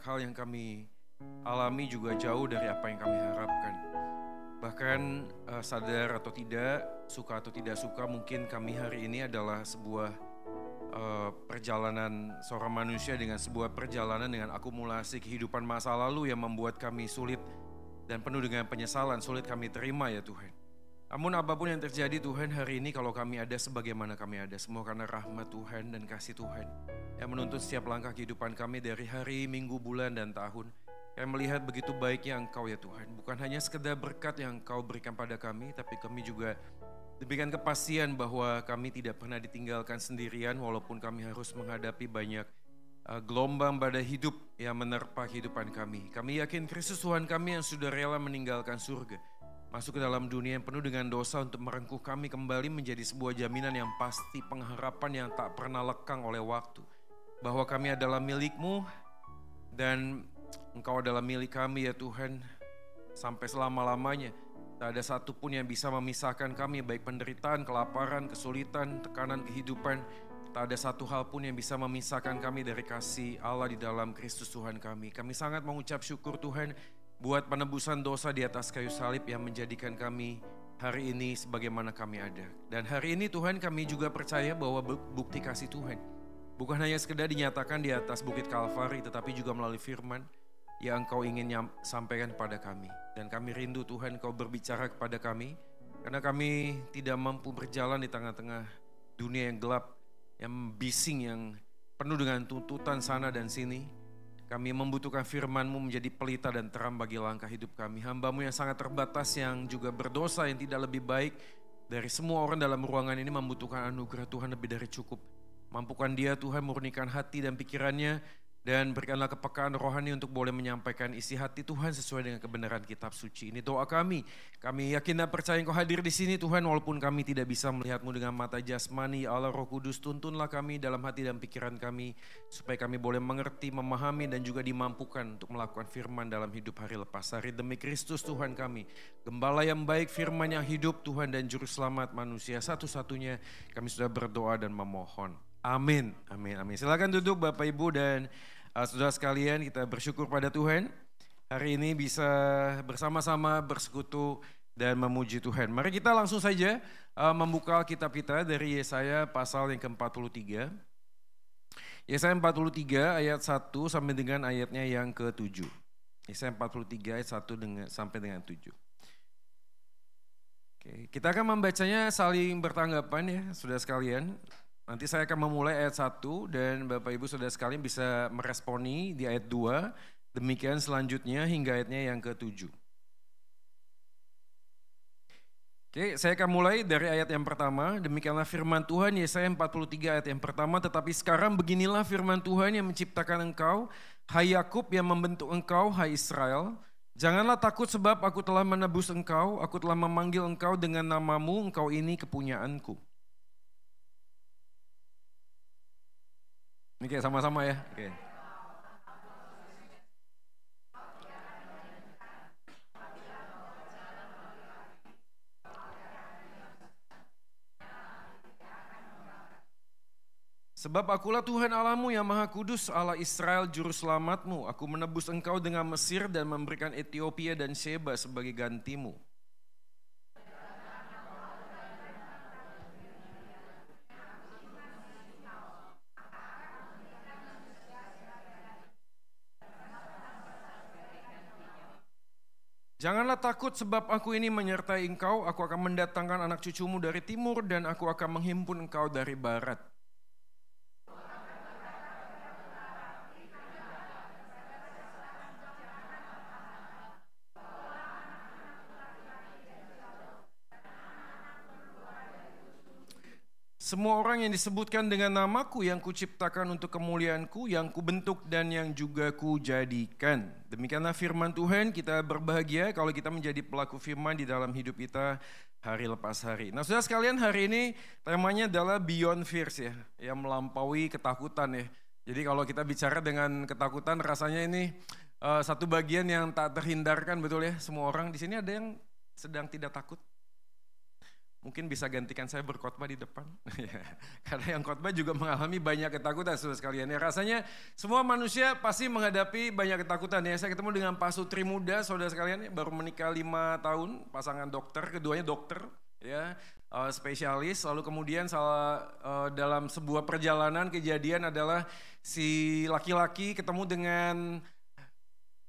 hal yang kami alami juga jauh dari apa yang kami harapkan. Bahkan sadar atau tidak, suka atau tidak suka, mungkin kami hari ini adalah sebuah perjalanan seorang manusia dengan sebuah perjalanan dengan akumulasi kehidupan masa lalu yang membuat kami sulit dan penuh dengan penyesalan, sulit kami terima ya Tuhan. Namun apapun yang terjadi Tuhan, hari ini kalau kami ada sebagaimana kami ada, semua karena rahmat Tuhan dan kasih Tuhan yang menuntun setiap langkah kehidupan kami dari hari, minggu, bulan, dan tahun. Kami melihat begitu baiknya Engkau ya Tuhan, bukan hanya sekedar berkat yang Engkau berikan pada kami, tapi kami juga diberikan kepastian bahwa kami tidak pernah ditinggalkan sendirian walaupun kami harus menghadapi banyak gelombang badai hidup yang menerpa kehidupan kami. Kami yakin Kristus Tuhan kami yang sudah rela meninggalkan surga, masuk ke dalam dunia yang penuh dengan dosa untuk merengkuh kami kembali menjadi sebuah jaminan yang pasti, pengharapan yang tak pernah lekang oleh waktu. Bahwa kami adalah milik-Mu dan Engkau adalah milik kami ya Tuhan sampai selama-lamanya. Tak ada satupun yang bisa memisahkan kami, baik penderitaan, kelaparan, kesulitan, tekanan kehidupan. Tak ada satu hal pun yang bisa memisahkan kami dari kasih Allah di dalam Kristus Tuhan kami. Kami sangat mengucap syukur Tuhan buat penebusan dosa di atas kayu salib yang menjadikan kami hari ini sebagaimana kami ada. Dan hari ini Tuhan kami juga percaya bahwa bukti kasih Tuhan bukan hanya sekedar dinyatakan di atas bukit Kalvari, tetapi juga melalui firman yang Engkau ingin sampaikan kepada kami. Dan kami rindu Tuhan Engkau berbicara kepada kami, karena kami tidak mampu berjalan di tengah-tengah dunia yang gelap, yang bising, yang penuh dengan tuntutan sana dan sini. Kami membutuhkan firman-Mu menjadi pelita dan terang bagi langkah hidup kami. Hamba-Mu yang sangat terbatas, yang juga berdosa, yang tidak lebih baik dari semua orang dalam ruangan ini, membutuhkan anugerah Tuhan lebih dari cukup. Mampukan dia Tuhan murnikan hati dan pikirannya, dan berikanlah kepekaan rohani untuk boleh menyampaikan isi hati Tuhan sesuai dengan kebenaran kitab suci. Ini doa kami. Kami yakin dan percaya Engkau hadir di sini Tuhan, walaupun kami tidak bisa melihat-Mu dengan mata jasmani. Allah Roh Kudus, tuntunlah kami dalam hati dan pikiran kami, supaya kami boleh mengerti, memahami, dan juga dimampukan untuk melakukan firman dalam hidup hari lepas hari. Demi Kristus Tuhan kami, Gembala yang baik, firman yang hidup Tuhan, dan Juru Selamat manusia satu-satunya, kami sudah berdoa dan memohon. Amin, amin, amin. Silakan duduk Bapak Ibu dan saudara sekalian, kita bersyukur pada Tuhan. Hari ini bisa bersama-sama bersekutu dan memuji Tuhan. Mari kita langsung saja membuka kitab kita dari Yesaya pasal yang ke-43. Yesaya 43 ayat 1 sampai dengan ayatnya yang ke-7. Yesaya 43 ayat 1 sampai dengan 7. Oke, kita akan membacanya saling bertanggapan ya saudara sekalian. Nanti saya akan memulai ayat 1 dan Bapak Ibu Saudara sekalian bisa meresponi di ayat 2. Demikian selanjutnya hingga ayatnya yang ke-7. Oke, saya akan mulai dari ayat yang pertama. Demikianlah firman Tuhan Yesaya 43 ayat yang pertama. Tetapi sekarang beginilah firman Tuhan yang menciptakan engkau, hai Yakub, yang membentuk engkau, hai Israel. Janganlah takut sebab aku telah menebus engkau, aku telah memanggil engkau dengan namamu, engkau ini kepunyaanku. Oke, sama-sama ya. Oke. Sebab akulah Tuhan Allahmu yang Maha Kudus, Allah Israel, Juru Selamatmu. Aku menebus engkau dengan Mesir dan memberikan Ethiopia dan Sheba sebagai gantimu. Janganlah takut sebab aku ini menyertai engkau, aku akan mendatangkan anak cucumu dari timur dan aku akan menghimpun engkau dari barat. Semua orang yang disebutkan dengan namaku yang kuciptakan untuk kemuliaanku, yang kubentuk dan yang juga kujadikan. Demikianlah firman Tuhan, kita berbahagia kalau kita menjadi pelaku firman di dalam hidup kita hari lepas hari. Nah saudara sekalian, hari ini temanya adalah Beyond Fears ya, yang melampaui ketakutan ya. Jadi kalau kita bicara dengan ketakutan rasanya ini satu bagian yang tak terhindarkan, betul ya. Semua orang di sini ada yang sedang tidak takut. Mungkin bisa gantikan saya berkhotbah di depan. Karena yang khotbah juga mengalami banyak ketakutan saudara sekalian. Ya, rasanya semua manusia pasti menghadapi banyak ketakutan. Ya, saya ketemu dengan Pak Sutri muda saudara sekalian, baru menikah 5 tahun, pasangan dokter, keduanya dokter, ya, spesialis. Lalu kemudian dalam sebuah perjalanan kejadian adalah si laki-laki ketemu dengan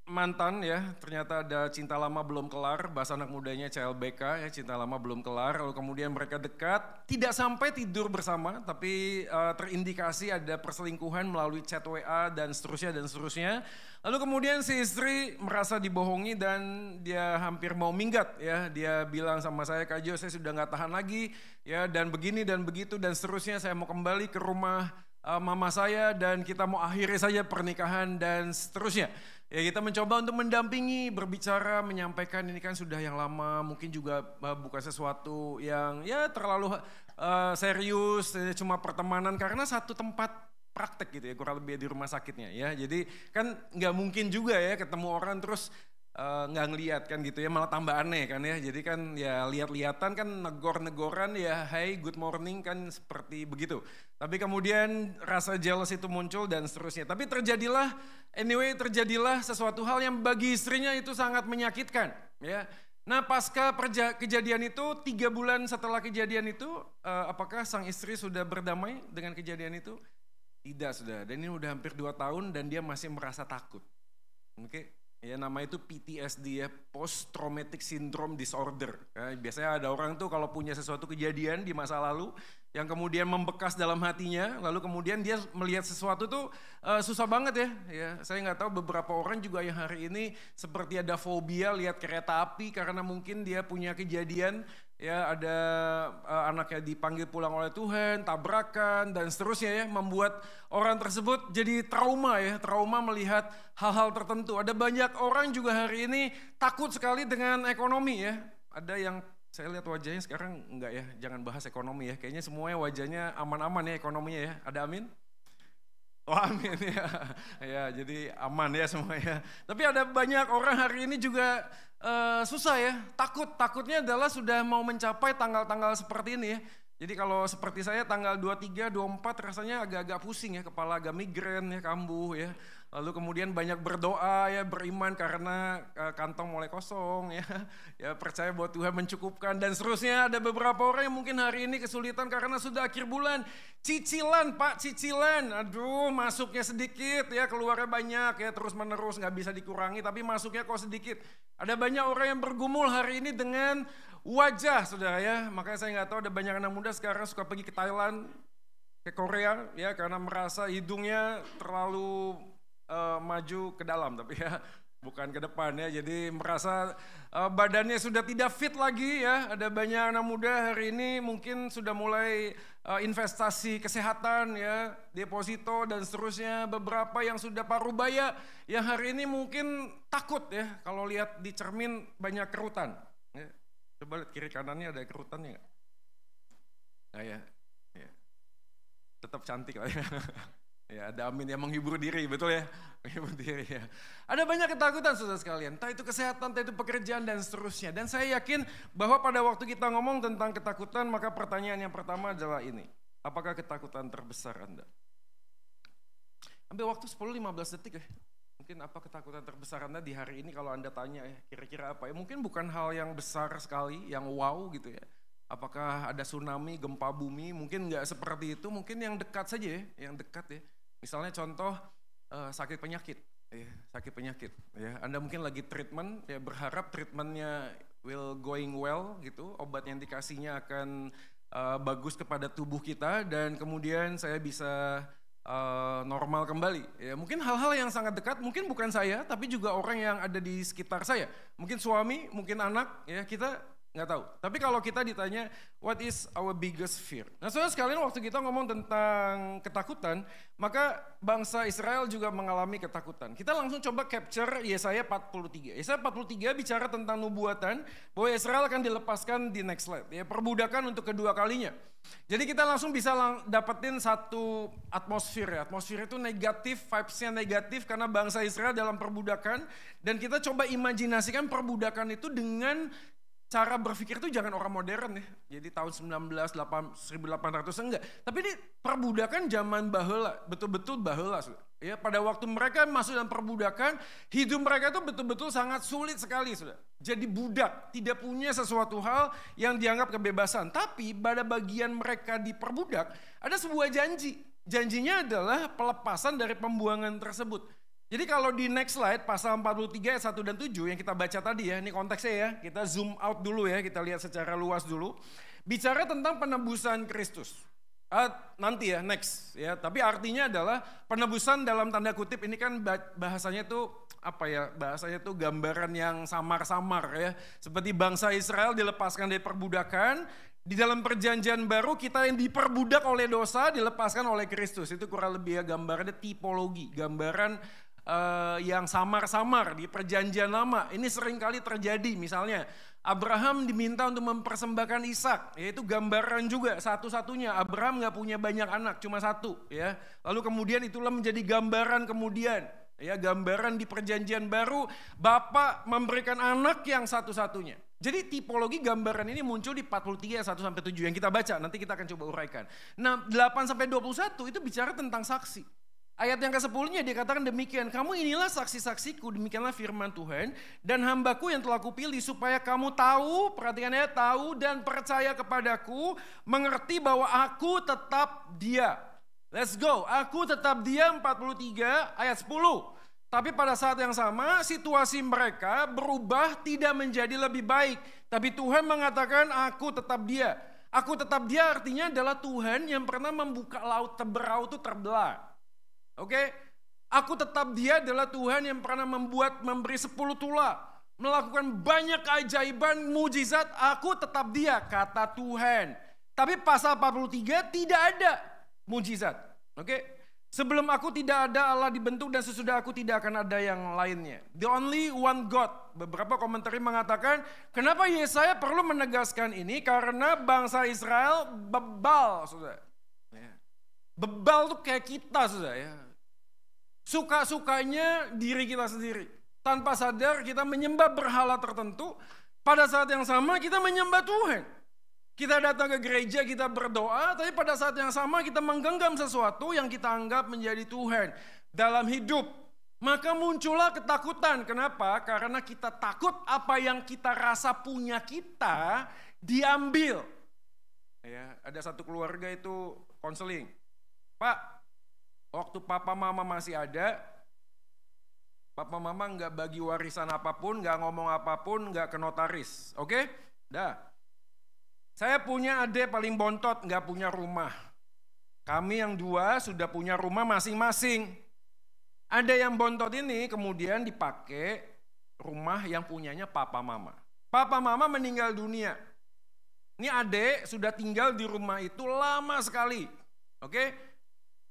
mantan, ya, ternyata ada cinta lama belum kelar, bahasa anak mudanya CLBK, ya, cinta lama belum kelar, lalu kemudian mereka dekat, tidak sampai tidur bersama, tapi terindikasi ada perselingkuhan melalui chat WA dan seterusnya. Lalu kemudian si istri merasa dibohongi dan dia hampir mau minggat, ya, dia bilang sama saya, Kak Jo, saya sudah gak tahan lagi, ya, dan begini dan begitu dan seterusnya, saya mau kembali ke rumah mama saya dan kita mau akhiri saja pernikahan dan seterusnya. Ya, kita mencoba untuk mendampingi, berbicara, menyampaikan ini kan sudah yang lama, mungkin juga bukan sesuatu yang ya terlalu serius, cuma pertemanan karena satu tempat praktek gitu ya, kurang lebih di rumah sakitnya ya. Jadi kan nggak mungkin juga ya ketemu orang terus nggak ngeliat kan gitu ya, malah tambah aneh kan ya. Jadi kan ya lihat-lihatan kan, negor-negoran ya, hey good morning kan seperti begitu. Tapi kemudian rasa jealous itu muncul dan seterusnya. Tapi terjadilah sesuatu hal yang bagi istrinya itu sangat menyakitkan, ya. Nah, pasca kejadian itu, 3 bulan setelah kejadian itu, apakah sang istri sudah berdamai dengan kejadian itu? Tidak, sudah. Dan ini udah hampir 2 tahun dan dia masih merasa takut. Oke. Ya, nama itu PTSD ya, Post Traumatic Syndrome Disorder. Ya, biasanya ada orang tuh kalau punya sesuatu kejadian di masa lalu yang kemudian membekas dalam hatinya, lalu kemudian dia melihat sesuatu tuh susah banget ya. Ya, saya nggak tahu beberapa orang juga yang hari ini seperti ada fobia lihat kereta api karena mungkin dia punya kejadian. Ya, ada anaknya dipanggil pulang oleh Tuhan, tabrakan dan seterusnya ya, membuat orang tersebut jadi trauma melihat hal-hal tertentu. Ada banyak orang juga hari ini takut sekali dengan ekonomi ya. Ada yang saya lihat wajahnya sekarang enggak ya, jangan bahas ekonomi ya. Kayaknya semuanya wajahnya aman-aman ya ekonominya ya. Ada amin? Oh amin ya. Ya, jadi aman ya semuanya. Tapi ada banyak orang hari ini juga susah ya, takutnya adalah sudah mau mencapai tanggal-tanggal seperti ini ya. Jadi kalau seperti saya tanggal 23, 24 rasanya agak-agak pusing ya, kepala agak migrain ya, kambuh ya. Lalu kemudian banyak berdoa ya, beriman karena kantong mulai kosong ya. Ya, percaya bahwa Tuhan mencukupkan dan seterusnya. Ada beberapa orang yang mungkin hari ini kesulitan karena sudah akhir bulan. Cicilan Pak, cicilan. Aduh, masuknya sedikit ya, keluarnya banyak ya, terus menerus nggak bisa dikurangi tapi masuknya kok sedikit. Ada banyak orang yang bergumul hari ini dengan wajah, saudara ya. Makanya saya nggak tahu, ada banyak anak muda sekarang suka pergi ke Thailand, ke Korea ya, karena merasa hidungnya terlalu maju ke dalam, tapi ya bukan ke depan ya. Jadi merasa badannya sudah tidak fit lagi ya. Ada banyak anak muda hari ini mungkin sudah mulai investasi kesehatan ya, deposito dan seterusnya. Beberapa yang sudah parubaya yang hari ini mungkin takut ya kalau lihat di cermin banyak kerutan. Ya. Coba lihat kiri kanannya ada kerutannya nggak? Nah ya, tetap cantik lah ya. Ya, ada amin yang menghibur diri, betul ya? Menghibur diri ya. Ada banyak ketakutan saudara sekalian, entah itu kesehatan, entah itu pekerjaan dan seterusnya. Dan saya yakin bahwa pada waktu kita ngomong tentang ketakutan, maka pertanyaan yang pertama adalah ini. Apakah ketakutan terbesar Anda? Ambil waktu 10-15 detik ya. Mungkin apa ketakutan terbesar Anda di hari ini kalau Anda tanya ya, kira-kira apa ya? Mungkin bukan hal yang besar sekali, yang wow gitu ya. Apakah ada tsunami, gempa bumi, mungkin nggak seperti itu, mungkin yang dekat saja ya, yang dekat ya. Misalnya contoh sakit penyakit, ya. Anda mungkin lagi treatment, ya berharap treatmentnya will going well gitu, obat yang dikasihnya akan bagus kepada tubuh kita dan kemudian saya bisa normal kembali. Ya, mungkin hal-hal yang sangat dekat, mungkin bukan saya, tapi juga orang yang ada di sekitar saya. Mungkin suami, mungkin anak, ya kita nggak tahu. Tapi kalau kita ditanya, what is our biggest fear? Nah, saudara sekalian, waktu kita ngomong tentang ketakutan, maka bangsa Israel juga mengalami ketakutan. Kita langsung coba capture Yesaya 43. Yesaya 43 bicara tentang nubuatan bahwa Israel akan dilepaskan di next slide. Ya, perbudakan untuk kedua kalinya. Jadi kita langsung bisa dapetin satu atmosfer ya. Atmosfer itu negatif, vibes-nya negatif karena bangsa Israel dalam perbudakan. Dan kita coba imajinasikan perbudakan itu dengan cara berpikir itu jangan orang modern ya. Jadi tahun 1800 enggak. Tapi ini perbudakan zaman baheula, betul-betul baheula. Ya, pada waktu mereka masuk dalam perbudakan, hidup mereka itu betul-betul sangat sulit sekali, Saudara. Jadi budak, tidak punya sesuatu hal yang dianggap kebebasan. Tapi pada bagian mereka diperbudak, ada sebuah janji. Janjinya adalah pelepasan dari pembuangan tersebut. Jadi kalau di next slide, pasal 43 ayat 1 dan 7 yang kita baca tadi ya, ini konteksnya ya, kita zoom out dulu ya, kita lihat secara luas dulu. Bicara tentang penebusan Kristus. Nanti ya, next ya, tapi artinya adalah penebusan dalam tanda kutip, ini kan bahasanya tuh apa ya, bahasanya tuh gambaran yang samar-samar ya. Seperti bangsa Israel dilepaskan dari perbudakan, di dalam perjanjian baru kita yang diperbudak oleh dosa dilepaskan oleh Kristus. Itu kurang lebih ya gambarannya tipologi, gambaran yang samar-samar di perjanjian lama. Ini seringkali terjadi, misalnya Abraham diminta untuk mempersembahkan Ishak, yaitu gambaran juga satu-satunya. Abraham nggak punya banyak anak, cuma satu ya. Lalu kemudian itulah menjadi gambaran kemudian ya, gambaran di perjanjian baru Bapa memberikan anak yang satu-satunya. Jadi tipologi gambaran ini muncul di 43 1 sampai 7 yang kita baca, nanti kita akan coba uraikan. Nah, 8 sampai 21 itu bicara tentang saksi. Ayat yang ke-10-nya dikatakan demikian, kamu inilah saksi-saksiku, demikianlah firman Tuhan, dan hambaku yang telah kupilih supaya kamu tahu, perhatikan ya, tahu dan percaya kepadaku, mengerti bahwa aku tetap Dia. Let's go, aku tetap Dia 43 ayat 10. Tapi pada saat yang sama situasi mereka berubah tidak menjadi lebih baik. Tapi Tuhan mengatakan aku tetap Dia. Aku tetap Dia artinya adalah Tuhan yang pernah membuka laut Teberau itu terbelah. Oke, aku tetap Dia adalah Tuhan yang pernah memberi 10 tula, melakukan banyak keajaiban, mujizat, aku tetap Dia, kata Tuhan. Tapi pasal 43 tidak ada mujizat. Oke, sebelum aku tidak ada Allah dibentuk dan sesudah aku tidak akan ada yang lainnya. The only one God. Beberapa komentari mengatakan, kenapa Yesaya perlu menegaskan ini? Karena bangsa Israel bebal, Saudara. Bebal tuh kayak kita, Saudara ya. Suka-sukanya diri kita sendiri. Tanpa sadar kita menyembah berhala tertentu. Pada saat yang sama kita menyembah Tuhan. Kita datang ke gereja, kita berdoa. Tapi pada saat yang sama kita menggenggam sesuatu yang kita anggap menjadi Tuhan dalam hidup. Maka muncullah ketakutan. Kenapa? Karena kita takut apa yang kita rasa punya kita diambil. Ya, ada satu keluarga itu konseling. Pak, waktu papa mama masih ada, papa mama nggak bagi warisan apapun, nggak ngomong apapun, nggak ke notaris. Oke? Dah. Saya punya adik paling bontot, nggak punya rumah. Kami yang dua sudah punya rumah masing-masing. Ada yang bontot ini kemudian dipakai rumah yang punyanya papa mama. Papa mama meninggal dunia. Ini adik sudah tinggal di rumah itu lama sekali. Oke?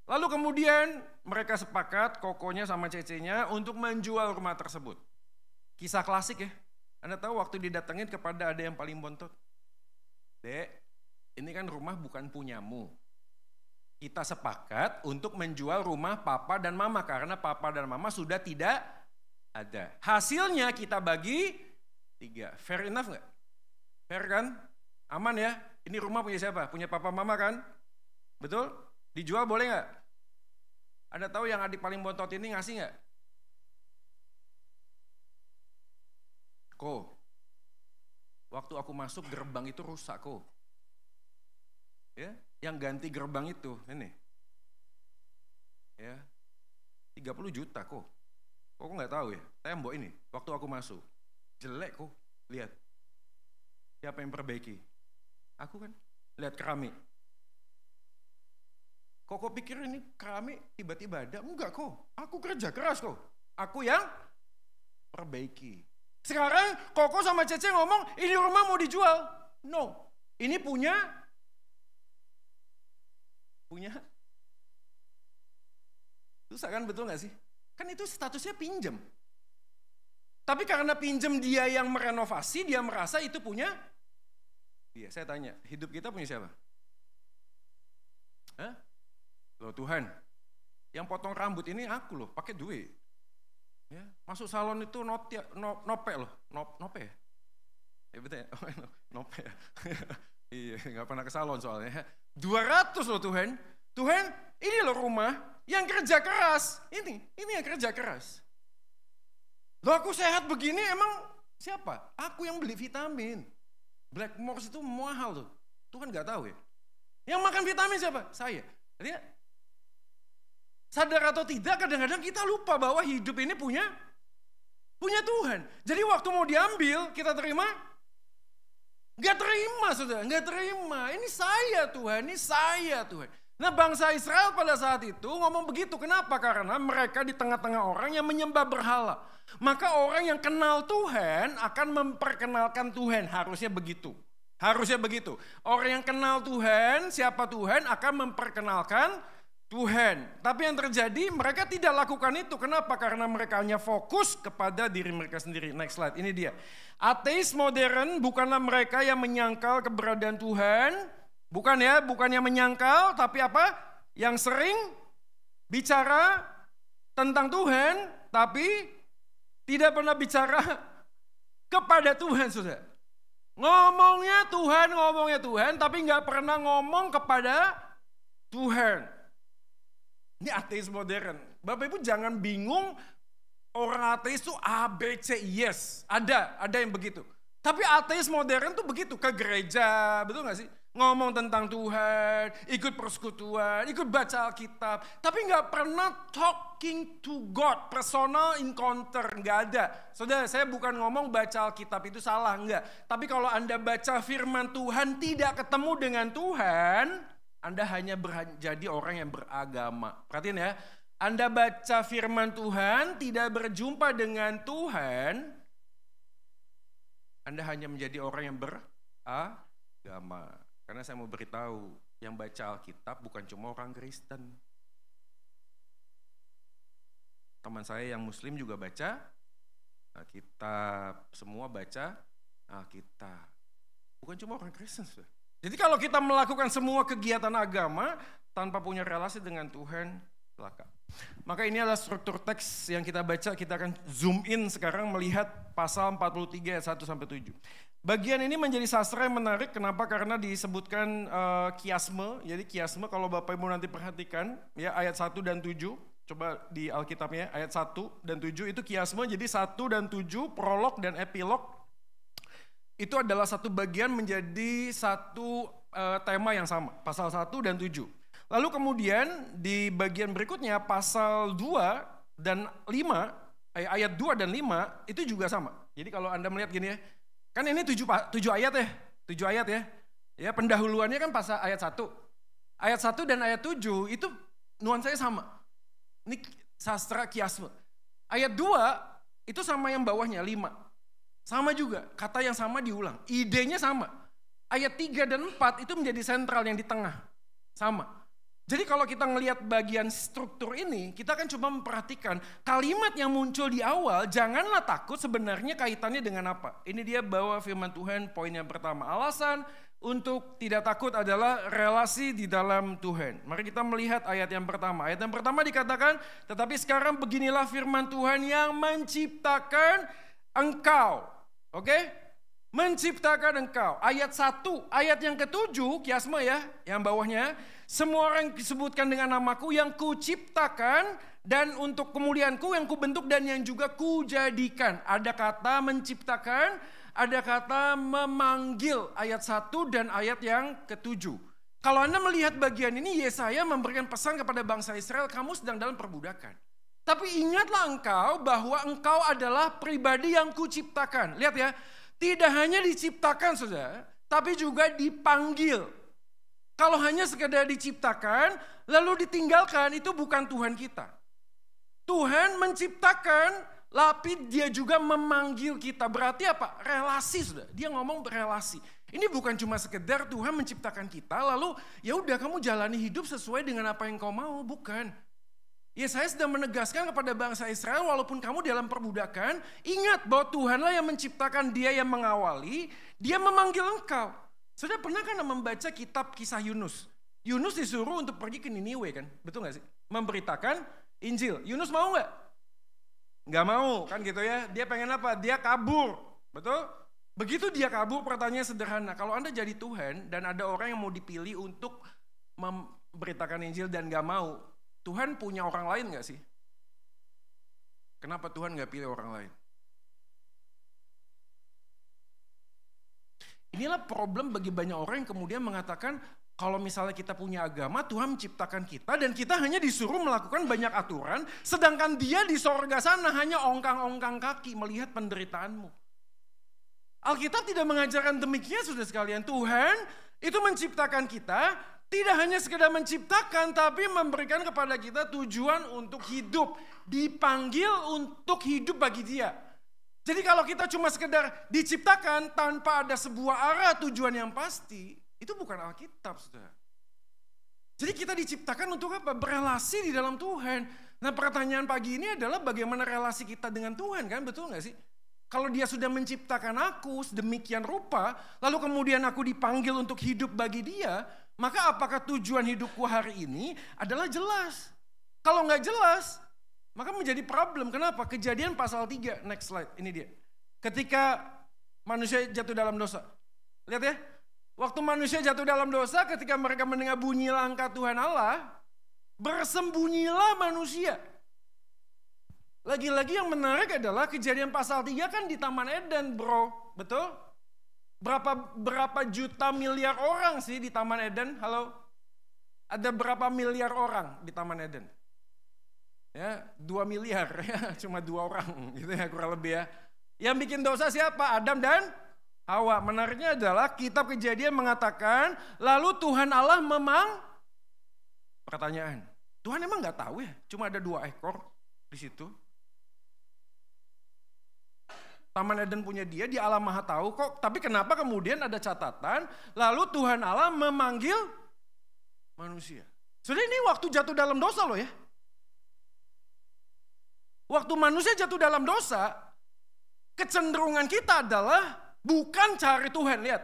Lalu kemudian mereka sepakat, kokonya sama cecenya untuk menjual rumah tersebut. Kisah klasik ya. Anda tahu waktu didatengin kepada ada yang paling bontot. Dek, ini kan rumah bukan punyamu. Kita sepakat untuk menjual rumah papa dan mama karena papa dan mama sudah tidak ada. Hasilnya kita bagi 3. Fair enough nggak? Fair kan? Aman ya? Ini rumah punya siapa? Punya papa mama kan? Betul? Dijual boleh nggak? Ada tahu yang adik paling bontot ini ngasih nggak? Waktu aku masuk gerbang itu rusak ya, yang ganti gerbang itu ini, ya 30 juta kok nggak tahu ya? Tembok ini waktu aku masuk jelek lihat. Siapa yang perbaiki? Aku kan lihat keramik. Kok pikir ini keramik tiba-tiba ada? Enggak aku kerja keras aku yang perbaiki. Sekarang Koko sama Cece ngomong ini rumah mau dijual. No, ini punya. Susah kan, betul gak sih? Kan itu statusnya pinjam. Tapi karena pinjam dia yang merenovasi, dia merasa itu punya dia. Saya tanya, hidup kita punya siapa? Loh Tuhan, yang potong rambut ini aku loh, pakai duit. Ya, masuk salon itu nope. Ya betul ya? Nope ya. Iya, nggak pernah ke salon soalnya. 200 loh Tuhan. Tuhan, ini loh rumah yang kerja keras. Ini yang kerja keras. Loh aku sehat begini emang siapa? Aku yang beli vitamin. Blackmores itu mahal tuh. Tuhan nggak tahu ya. Yang makan vitamin siapa? Saya. Jadi sadar atau tidak kadang-kadang kita lupa bahwa hidup ini punya Tuhan. Jadi waktu mau diambil kita terima? Nggak terima saudara, nggak terima. Ini saya Tuhan, ini saya Tuhan. Nah bangsa Israel pada saat itu ngomong begitu. Kenapa? Karena mereka di tengah-tengah orang yang menyembah berhala. Maka orang yang kenal Tuhan akan memperkenalkan Tuhan. Harusnya begitu. Harusnya begitu. Orang yang kenal Tuhan, siapa Tuhan akan memperkenalkan Tuhan. Tapi yang terjadi mereka tidak lakukan itu. Kenapa? Karena mereka hanya fokus kepada diri mereka sendiri. Next slide, ini dia. Ateis modern bukanlah mereka yang menyangkal keberadaan Tuhan. Bukan ya, bukan yang menyangkal, tapi apa? Yang sering bicara tentang Tuhan, tapi tidak pernah bicara kepada Tuhan, saudara. Ngomongnya Tuhan, tapi nggak pernah ngomong kepada Tuhan. Ini ateis modern. Bapak Ibu jangan bingung, orang ateis itu A, B, C, yes. Ada yang begitu. Tapi ateis modern tuh begitu, ke gereja, betul gak sih? Ngomong tentang Tuhan, ikut persekutuan, ikut baca Alkitab. Tapi gak pernah talking to God, personal encounter, gak ada. Saudara, saya bukan ngomong baca Alkitab itu salah, enggak. Tapi kalau Anda baca firman Tuhan tidak ketemu dengan Tuhan, Anda hanya jadi orang yang beragama. Perhatiin ya, Anda baca firman Tuhan, tidak berjumpa dengan Tuhan, Anda hanya menjadi orang yang beragama. Karena saya mau beritahu, yang baca Alkitab bukan cuma orang Kristen. Teman saya yang Muslim juga baca Alkitab, semua baca Alkitab. Bukan cuma orang Kristen. Jadi kalau kita melakukan semua kegiatan agama tanpa punya relasi dengan Tuhan, celaka. Maka ini adalah struktur teks yang kita baca. Kita akan zoom in sekarang melihat pasal 43 ayat 1-7. Bagian ini menjadi sastra yang menarik. Kenapa? Karena disebutkan kiasme. Jadi kiasme kalau Bapak Ibu nanti perhatikan ya ayat 1 dan 7. Coba di Alkitabnya ayat 1 dan 7 itu kiasme. Jadi 1 dan 7 prolog dan epilog itu adalah satu bagian menjadi satu tema yang sama. Pasal 1 dan 7. Lalu kemudian di bagian berikutnya pasal 2 dan 5, ayat 2 dan 5 itu juga sama. Jadi kalau Anda melihat gini ya, kan ini 7 ayat ya, 7 ayat ya. Ya pendahuluannya kan pasal ayat 1. Ayat 1 dan ayat 7 itu nuansanya sama. Ini sastra kiasme. Ayat 2 itu sama yang bawahnya 5. Sama juga, kata yang sama diulang. Idenya sama. Ayat 3 dan 4 itu menjadi sentral yang di tengah. Sama. Jadi kalau kita ngelihat bagian struktur ini, kita kan coba memperhatikan kalimat yang muncul di awal, janganlah takut sebenarnya kaitannya dengan apa. Ini dia bawa firman Tuhan, poin yang pertama. Alasan untuk tidak takut adalah relasi di dalam Tuhan. Mari kita melihat ayat yang pertama. Ayat yang pertama dikatakan, tetapi sekarang beginilah firman Tuhan yang menciptakan engkau. Oke? Menciptakan engkau. Ayat 1, ayat yang ke-7, kiasma ya, yang bawahnya. Semua orang disebutkan dengan namaku yang kuciptakan dan untuk kemuliaanku yang kubentuk dan yang juga kujadikan. Ada kata menciptakan, ada kata memanggil. Ayat 1 dan ayat yang ke-7. Kalau Anda melihat bagian ini, Yesaya memberikan pesan kepada bangsa Israel, kamu sedang dalam perbudakan. Tapi ingatlah engkau bahwa engkau adalah pribadi yang kuciptakan. Lihat ya, tidak hanya diciptakan saudara, tapi juga dipanggil. Kalau hanya sekedar diciptakan, lalu ditinggalkan, itu bukan Tuhan kita. Tuhan menciptakan, tapi dia juga memanggil kita. Berarti apa? Relasi sudah. Dia ngomong relasi. Ini bukan cuma sekedar Tuhan menciptakan kita, lalu ya udah kamu jalani hidup sesuai dengan apa yang kau mau. Bukan. Ya saya sedang menegaskan kepada bangsa Israel, walaupun kamu dalam perbudakan, ingat bahwa Tuhanlah yang menciptakan, dia yang mengawali, dia memanggil engkau. Sudah pernah kan membaca kitab kisah Yunus? Yunus disuruh untuk pergi ke Niniwe kan? Betul gak sih? Memberitakan Injil. Yunus mau gak? Gak mau kan gitu ya. Dia pengen apa? Dia kabur. Betul? Begitu dia kabur, pertanyaan sederhana. Kalau Anda jadi Tuhan dan ada orang yang mau dipilih untuk memberitakan Injil dan gak mau, Tuhan punya orang lain gak sih? Kenapa Tuhan gak pilih orang lain? Inilah problem bagi banyak orang yang kemudian mengatakan, kalau misalnya kita punya agama, Tuhan menciptakan kita dan kita hanya disuruh melakukan banyak aturan, sedangkan dia di sorga sana hanya ongkang-ongkang kaki melihat penderitaanmu. Alkitab tidak mengajarkan demikian, sudah sekalian. Tuhan itu menciptakan kita, tidak hanya sekedar menciptakan, tapi memberikan kepada kita tujuan untuk hidup. Dipanggil untuk hidup bagi dia. Jadi kalau kita cuma sekedar diciptakan tanpa ada sebuah arah tujuan yang pasti, itu bukan Alkitab, saudara. Jadi kita diciptakan untuk apa? Berelasi di dalam Tuhan. Nah, pertanyaan pagi ini adalah bagaimana relasi kita dengan Tuhan, kan? Betul nggak sih? Kalau dia sudah menciptakan aku sedemikian rupa, lalu kemudian aku dipanggil untuk hidup bagi dia, maka apakah tujuan hidupku hari ini adalah jelas? Kalau nggak jelas, maka menjadi problem. Kenapa? Kejadian pasal 3, next slide, ini dia. Ketika manusia jatuh dalam dosa. Lihat ya, waktu manusia jatuh dalam dosa, ketika mereka mendengar bunyi langkah Tuhan Allah, bersembunyilah manusia. Lagi-lagi yang menarik adalah kejadian pasal 3 kan di Taman Eden, bro. Betul? Berapa juta miliar orang sih di Taman Eden? Halo? Ada berapa miliar orang di Taman Eden? Ya, 2 miliar ya, cuma 2 orang gitu ya, kurang lebih ya. Yang bikin dosa siapa? Adam dan Hawa. Menariknya adalah kitab Kejadian mengatakan, lalu Tuhan Allah pertanyaan. Tuhan emang nggak tahu ya? Cuma ada 2 ekor di situ. Taman Eden punya dia Allah Maha tahu kok. Tapi kenapa kemudian ada catatan, lalu Tuhan Allah memanggil manusia. Sudah ini waktu jatuh dalam dosa loh ya. Waktu manusia jatuh dalam dosa, kecenderungan kita adalah bukan cari Tuhan. Lihat,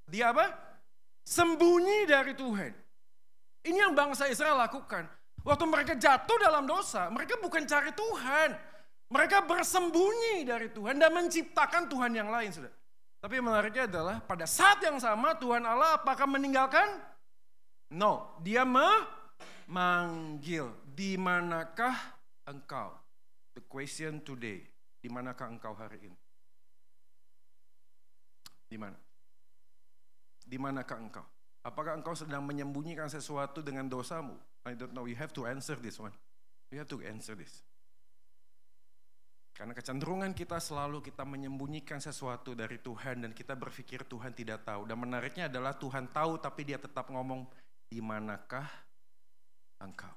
dia apa? Sembunyi dari Tuhan. Ini yang bangsa Israel lakukan. Waktu mereka jatuh dalam dosa, mereka bukan cari Tuhan. Mereka bersembunyi dari Tuhan dan menciptakan Tuhan yang lain, sudah. Tapi yang menariknya adalah pada saat yang sama Tuhan Allah apakah meninggalkan? No, dia memanggil. Di manakah engkau? The question today, di manakah engkau hari ini? Di mana? Di manakah engkau? Apakah engkau sedang menyembunyikan sesuatu dengan dosamu? I don't know, you have to answer this one. You have to answer this. Karena kecenderungan kita selalu kita menyembunyikan sesuatu dari Tuhan dan kita berpikir Tuhan tidak tahu. Dan menariknya adalah Tuhan tahu tapi dia tetap ngomong, di manakah engkau?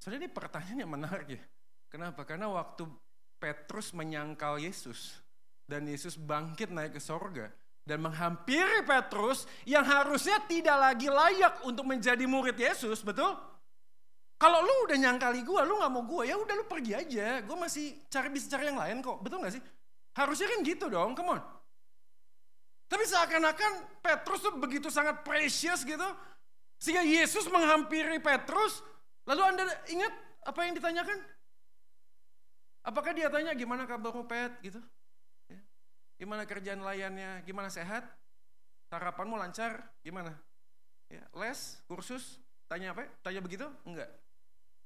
Soalnya ini pertanyaan yang menarik ya. Kenapa? Karena waktu Petrus menyangkal Yesus dan Yesus bangkit naik ke sorga dan menghampiri Petrus yang harusnya tidak lagi layak untuk menjadi murid Yesus, betul? Kalau lu udah nyangkali gue, lu gak mau gue, ya udah lu pergi aja. Gue masih bisa cari yang lain kok, betul gak sih? Harusnya kan gitu dong, come on. Tapi seakan-akan Petrus tuh begitu sangat precious gitu, sehingga Yesus menghampiri Petrus, lalu Anda ingat apa yang ditanyakan? Apakah dia tanya gimana kabarmu Pet gitu? Gimana kerjaan layannya, gimana sehat? Sarapanmu lancar, gimana? Ya, les, kursus, tanya apa? Tanya begitu? Enggak.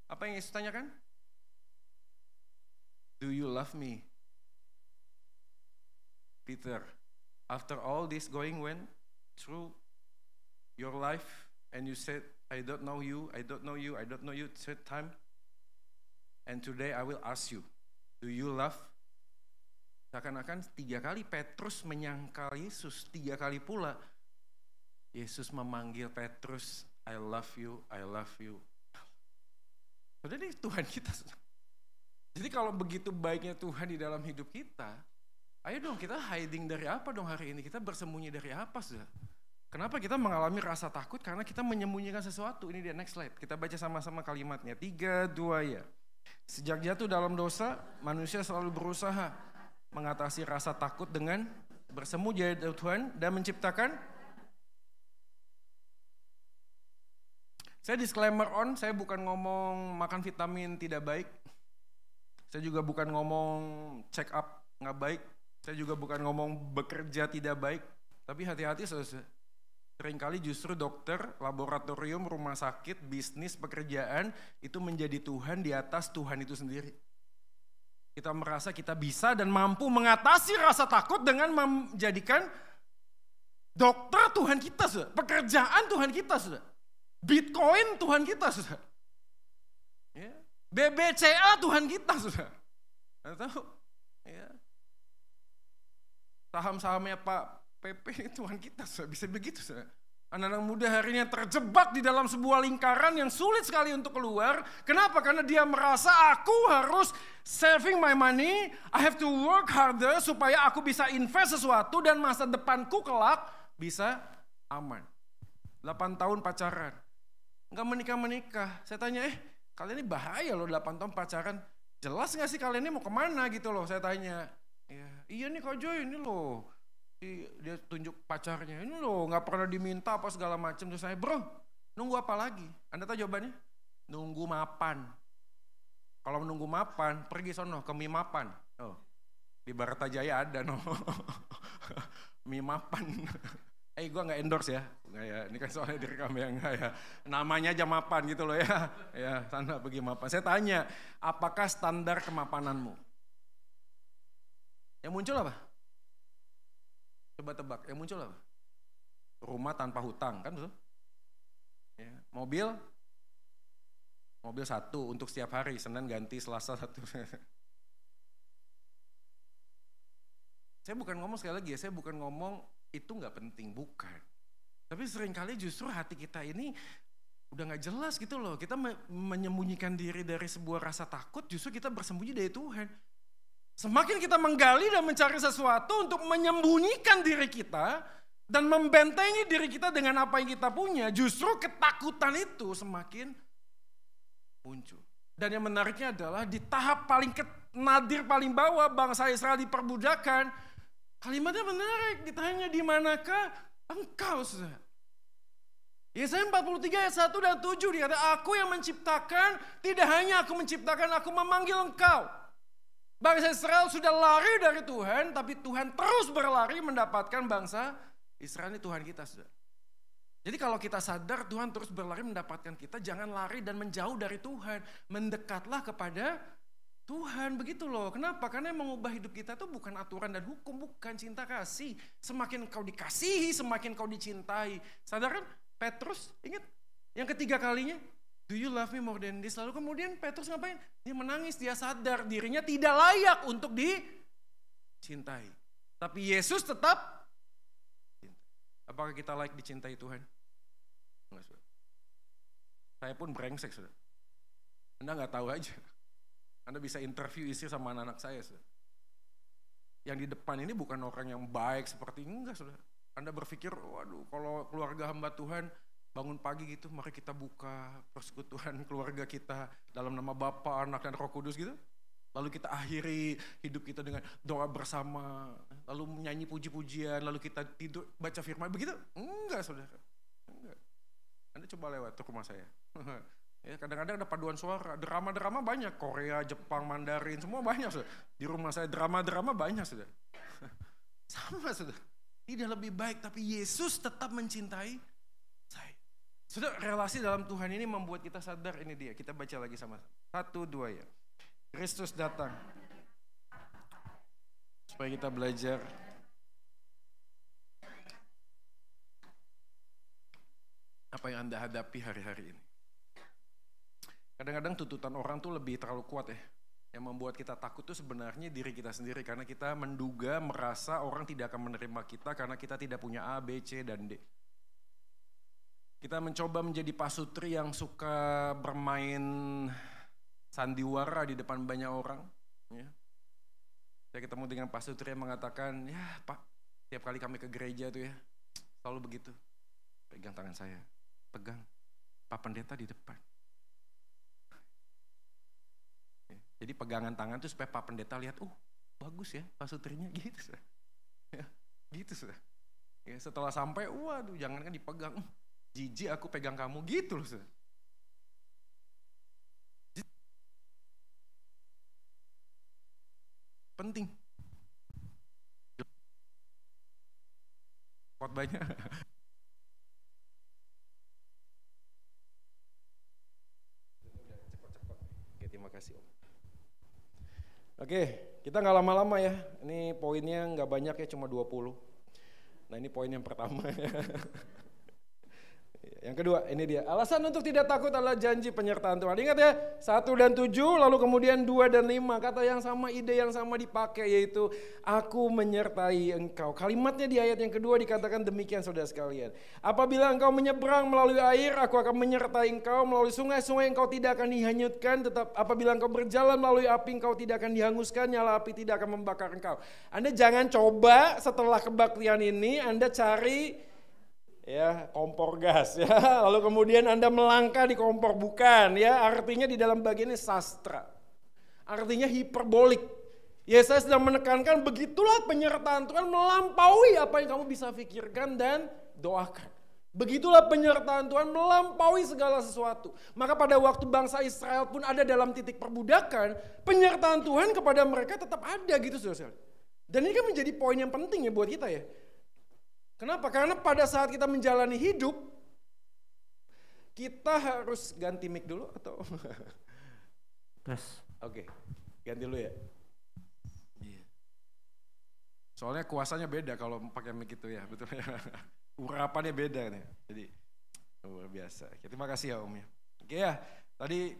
Apa yang Yesus tanyakan? Do you love me? Peter, after all this going went through your life and you said, I don't know you, I don't know you, I don't know you, third time. And today I will ask you, do you love? Seakan-akan 3 kali Petrus menyangkal Yesus, 3 kali pula Yesus memanggil Petrus, I love you, I love you. Sudah ini Tuhan kita. Jadi kalau begitu baiknya Tuhan di dalam hidup kita, ayo dong kita hiding dari apa dong hari ini? Kita bersembunyi dari apa sudah? Kenapa kita mengalami rasa takut? Karena kita menyembunyikan sesuatu. Ini dia next slide. Kita baca sama-sama kalimatnya. 3, 2 ya. Sejak jatuh dalam dosa, manusia selalu berusaha mengatasi rasa takut dengan bersembunyi dari Tuhan dan menciptakan. Saya disclaimer on, saya bukan ngomong makan vitamin tidak baik. Saya juga bukan ngomong check up nggak baik. Saya juga bukan ngomong bekerja tidak baik, tapi hati-hati saudara. Seringkali justru dokter, laboratorium, rumah sakit, bisnis, pekerjaan itu menjadi Tuhan di atas Tuhan itu sendiri. Kita merasa kita bisa dan mampu mengatasi rasa takut dengan menjadikan dokter Tuhan kita, saudara. Pekerjaan Tuhan kita, saudara. Bitcoin Tuhan kita, saudara. Ya. BBCA Tuhan kita, saudara. Anda tahu? Ya. Saham-sahamnya Pak PP Tuhan kita, bisa begitu. Anak-anak muda hari ini terjebak di dalam sebuah lingkaran yang sulit sekali untuk keluar. Kenapa? Karena dia merasa aku harus saving my money, I have to work harder supaya aku bisa invest sesuatu dan masa depanku kelak bisa aman. 8 tahun pacaran, nggak menikah-menikah. Saya tanya, kalian ini bahaya loh 8 tahun pacaran. Jelas nggak sih kalian ini mau kemana gitu loh, saya tanya. Ya, iya nih Kak Joy, ini loh. Dia tunjuk pacarnya, ini loh nggak pernah diminta apa segala macam. Terus saya, bro, nunggu apa lagi? Anda tahu jawabannya? Nunggu mapan. Kalau menunggu mapan, pergi sono ke mie mapan. Oh, di Baratajaya ada no. Mie mapan. Gue nggak endorse ya, nggak ya. Ini kan soalnya direkam ya, nggak ya. Namanya aja mapan gitu loh ya. Ya, sana pergi mapan. Saya tanya, apakah standar kemapananmu? Yang muncul apa? Coba tebak, yang muncul apa? Rumah tanpa hutang, kan betul? Ya. Mobil satu untuk setiap hari, Senin ganti, Selasa satu. Saya bukan ngomong sekali lagi ya, saya bukan ngomong itu nggak penting, bukan. Tapi seringkali justru hati kita ini udah nggak jelas gitu loh. Kita menyembunyikan diri dari sebuah rasa takut, justru kita bersembunyi dari Tuhan. Semakin kita menggali dan mencari sesuatu untuk menyembunyikan diri kita dan membentengi diri kita dengan apa yang kita punya, justru ketakutan itu semakin muncul. Dan yang menariknya adalah di tahap paling nadir, paling bawah, bangsa Israel diperbudakan, kalimatnya menarik, ditanya di manakah engkau, saudara? Yesaya 43 ayat 1 dan 7 dikatakan, aku yang menciptakan, tidak hanya aku menciptakan, aku memanggil engkau. Bangsa Israel sudah lari dari Tuhan, tapi Tuhan terus berlari mendapatkan bangsa Israel ini Tuhan kita, saudara. Jadi kalau kita sadar Tuhan terus berlari mendapatkan kita, jangan lari dan menjauh dari Tuhan. Mendekatlah kepada Tuhan, begitu loh. Kenapa? Karena yang mengubah hidup kita itu bukan aturan dan hukum, bukan cinta kasih. Semakin kau dikasihi, semakin kau dicintai. Sadar kan? Petrus, ingat? Yang ketiga kalinya, do you love me more than this? Lalu kemudian Petrus ngapain? Dia menangis, dia sadar dirinya tidak layak untuk dicintai. Tapi Yesus tetap cinta. Apakah kita layak dicintai Tuhan? Enggak, saudara. Saya pun brengsek, saudara. Anda nggak tahu aja. Anda bisa interview istri sama anak-anak saya, saudara. Yang di depan ini bukan orang yang baik seperti enggak, saudara. Anda berpikir, waduh, kalau keluarga hamba Tuhan bangun pagi gitu, mari kita buka persekutuan keluarga kita dalam nama Bapa, Anak, dan Roh Kudus gitu. Lalu kita akhiri hidup kita dengan doa bersama, lalu menyanyi puji-pujian, lalu kita tidur baca firman, begitu? Enggak, saudara. Enggak. Anda coba lewat ke rumah saya. Ya, kadang-kadang ada paduan suara, drama-drama banyak, Korea, Jepang, Mandarin, semua banyak, saudara. Di rumah saya drama-drama banyak, saudara. Sama, saudara. Tidak lebih baik, tapi Yesus tetap mencintai saya. Saudara, relasi dalam Tuhan ini membuat kita sadar, ini dia. Kita baca lagi sama-sama. 1, 2 ya. Kristus datang. Supaya kita belajar. Apa yang Anda hadapi hari-hari ini. Kadang-kadang tuntutan orang tuh lebih terlalu kuat ya. Yang membuat kita takut tuh sebenarnya diri kita sendiri. Karena kita menduga, merasa orang tidak akan menerima kita karena kita tidak punya A, B, C, dan D. Kita mencoba menjadi pasutri yang suka bermain sandiwara di depan banyak orang. Ya. Saya ketemu dengan pasutri yang mengatakan, ya Pak, tiap kali kami ke gereja tuh ya, selalu begitu. Pegang tangan saya, pegang Pak Pendeta di depan. Ya. Jadi pegangan tangan tuh supaya Pak Pendeta lihat, bagus ya pasutrinya, gitu. Ya, gitu sudah. Ya, setelah sampai, waduh jangankan dipegang, jijik aku pegang kamu, gitu loh. Penting. khotbahnya. Oke, terima kasih Om. Oke, kita nggak lama-lama ya. Ini poinnya nggak banyak ya, cuma 20. Nah ini poin yang pertama. Yang kedua, ini dia. Alasan untuk tidak takut adalah janji penyertaan Tuhan. Ingat ya, 1 dan 7, lalu kemudian 2 dan 5. Kata yang sama, ide yang sama dipakai, yaitu aku menyertai engkau. Kalimatnya di ayat yang kedua dikatakan demikian saudara sekalian. Apabila engkau menyeberang melalui air, aku akan menyertai engkau. Melalui sungai-sungai engkau tidak akan dihanyutkan. Tetap apabila engkau berjalan melalui api, engkau tidak akan dihanguskan. Nyala api tidak akan membakar engkau. Anda jangan coba setelah kebaktian ini, Anda cari ya kompor gas ya, lalu kemudian Anda melangkah di kompor, bukan ya, artinya di dalam bagian ini sastra, artinya hiperbolik. Yesaya sedang menekankan begitulah penyertaan Tuhan melampaui apa yang kamu bisa pikirkan dan doakan. Begitulah penyertaan Tuhan melampaui segala sesuatu. Maka pada waktu bangsa Israel pun ada dalam titik perbudakan, penyertaan Tuhan kepada mereka tetap ada gitu saudara. Dan ini kan menjadi poin yang penting ya buat kita ya. Kenapa? Karena pada saat kita menjalani hidup, kita harus ganti mic dulu atau? Tes. Oke, ganti dulu ya. Iya. Soalnya kuasanya beda kalau pakai mic itu ya, betul ya. Urapannya beda nih. Jadi luar biasa. Terima kasih ya Om ya. Oke ya, tadi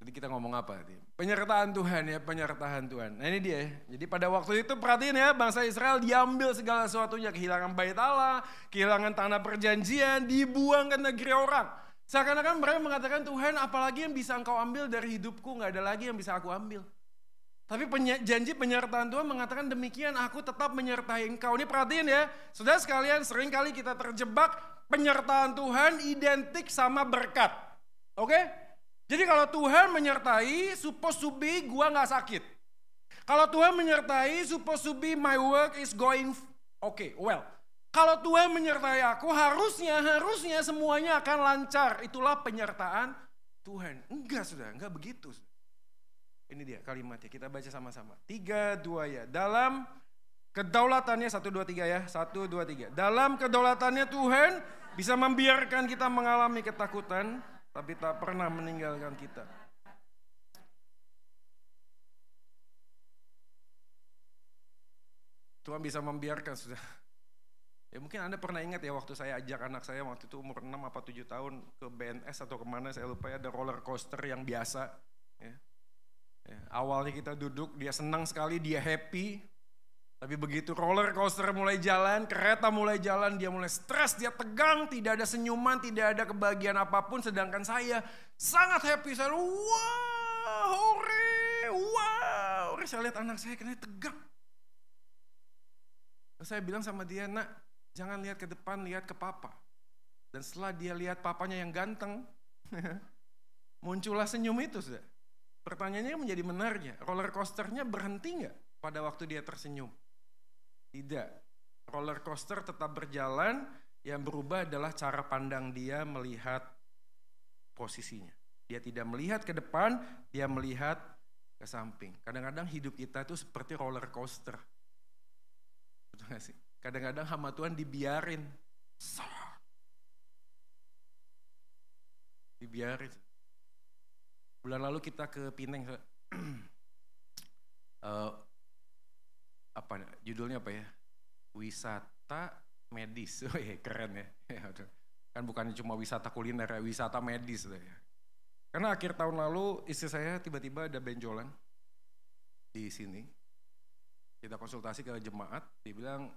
kita ngomong apa tadi? Penyertaan Tuhan ya, penyertaan Tuhan. Nah ini dia ya. Jadi pada waktu itu perhatiin ya, bangsa Israel diambil segala sesuatunya. Kehilangan bait Allah, kehilangan tanah perjanjian, dibuang ke negeri orang. Seakan-akan mereka mengatakan, Tuhan apalagi yang bisa engkau ambil dari hidupku, gak ada lagi yang bisa aku ambil. Tapi janji penyertaan Tuhan mengatakan demikian, aku tetap menyertai engkau. Ini perhatiin ya, saudara sekalian, seringkali kita terjebak penyertaan Tuhan identik sama berkat. Oke? Jadi kalau Tuhan menyertai, supposed to be gua gak sakit. Kalau Tuhan menyertai, supposed to be my work is going okay, well. Kalau Tuhan menyertai aku, harusnya semuanya akan lancar. Itulah penyertaan Tuhan. Enggak sudah, enggak begitu. Ini dia kalimatnya, kita baca sama-sama. 3, 2 ya. Dalam kedaulatannya, 1, 2, 3 ya. 1, 2, 3. Dalam kedaulatannya Tuhan bisa membiarkan kita mengalami ketakutan, tapi tak pernah meninggalkan kita. Tuhan bisa membiarkan sudah. Ya mungkin Anda pernah ingat ya waktu saya ajak anak saya waktu itu umur 6 apa 7 tahun ke BNS atau kemana saya lupa ya, ada roller coaster yang biasa. Ya. Ya, awalnya kita duduk, dia senang sekali, dia happy. Tapi begitu roller coaster mulai jalan, kereta mulai jalan, dia mulai stres, dia tegang, tidak ada senyuman, tidak ada kebahagiaan apapun. Sedangkan saya sangat happy, saya wah, hore, wow. Saya lihat anak saya kena tegang. Terus saya bilang sama dia, nak, jangan lihat ke depan, lihat ke papa. Dan setelah dia lihat papanya yang ganteng, muncullah senyum itu sudah. Pertanyaannya menjadi menariknya, roller coasternya berhenti nggak pada waktu dia tersenyum? Tidak, roller coaster tetap berjalan, yang berubah adalah cara pandang dia melihat posisinya. Dia tidak melihat ke depan, dia melihat ke samping. Kadang-kadang hidup kita itu seperti roller coaster. Betul gak sih? Kadang-kadang hamba Tuhan dibiarin. Dibiarin. Bulan lalu kita ke Pineng. Apa judulnya apa ya? Wisata medis. Oh ya, keren ya. Kan bukan cuma wisata kuliner ya, wisata medis ya. Karena akhir tahun lalu istri saya tiba-tiba ada benjolan di sini. Kita konsultasi ke jemaat, dia bilang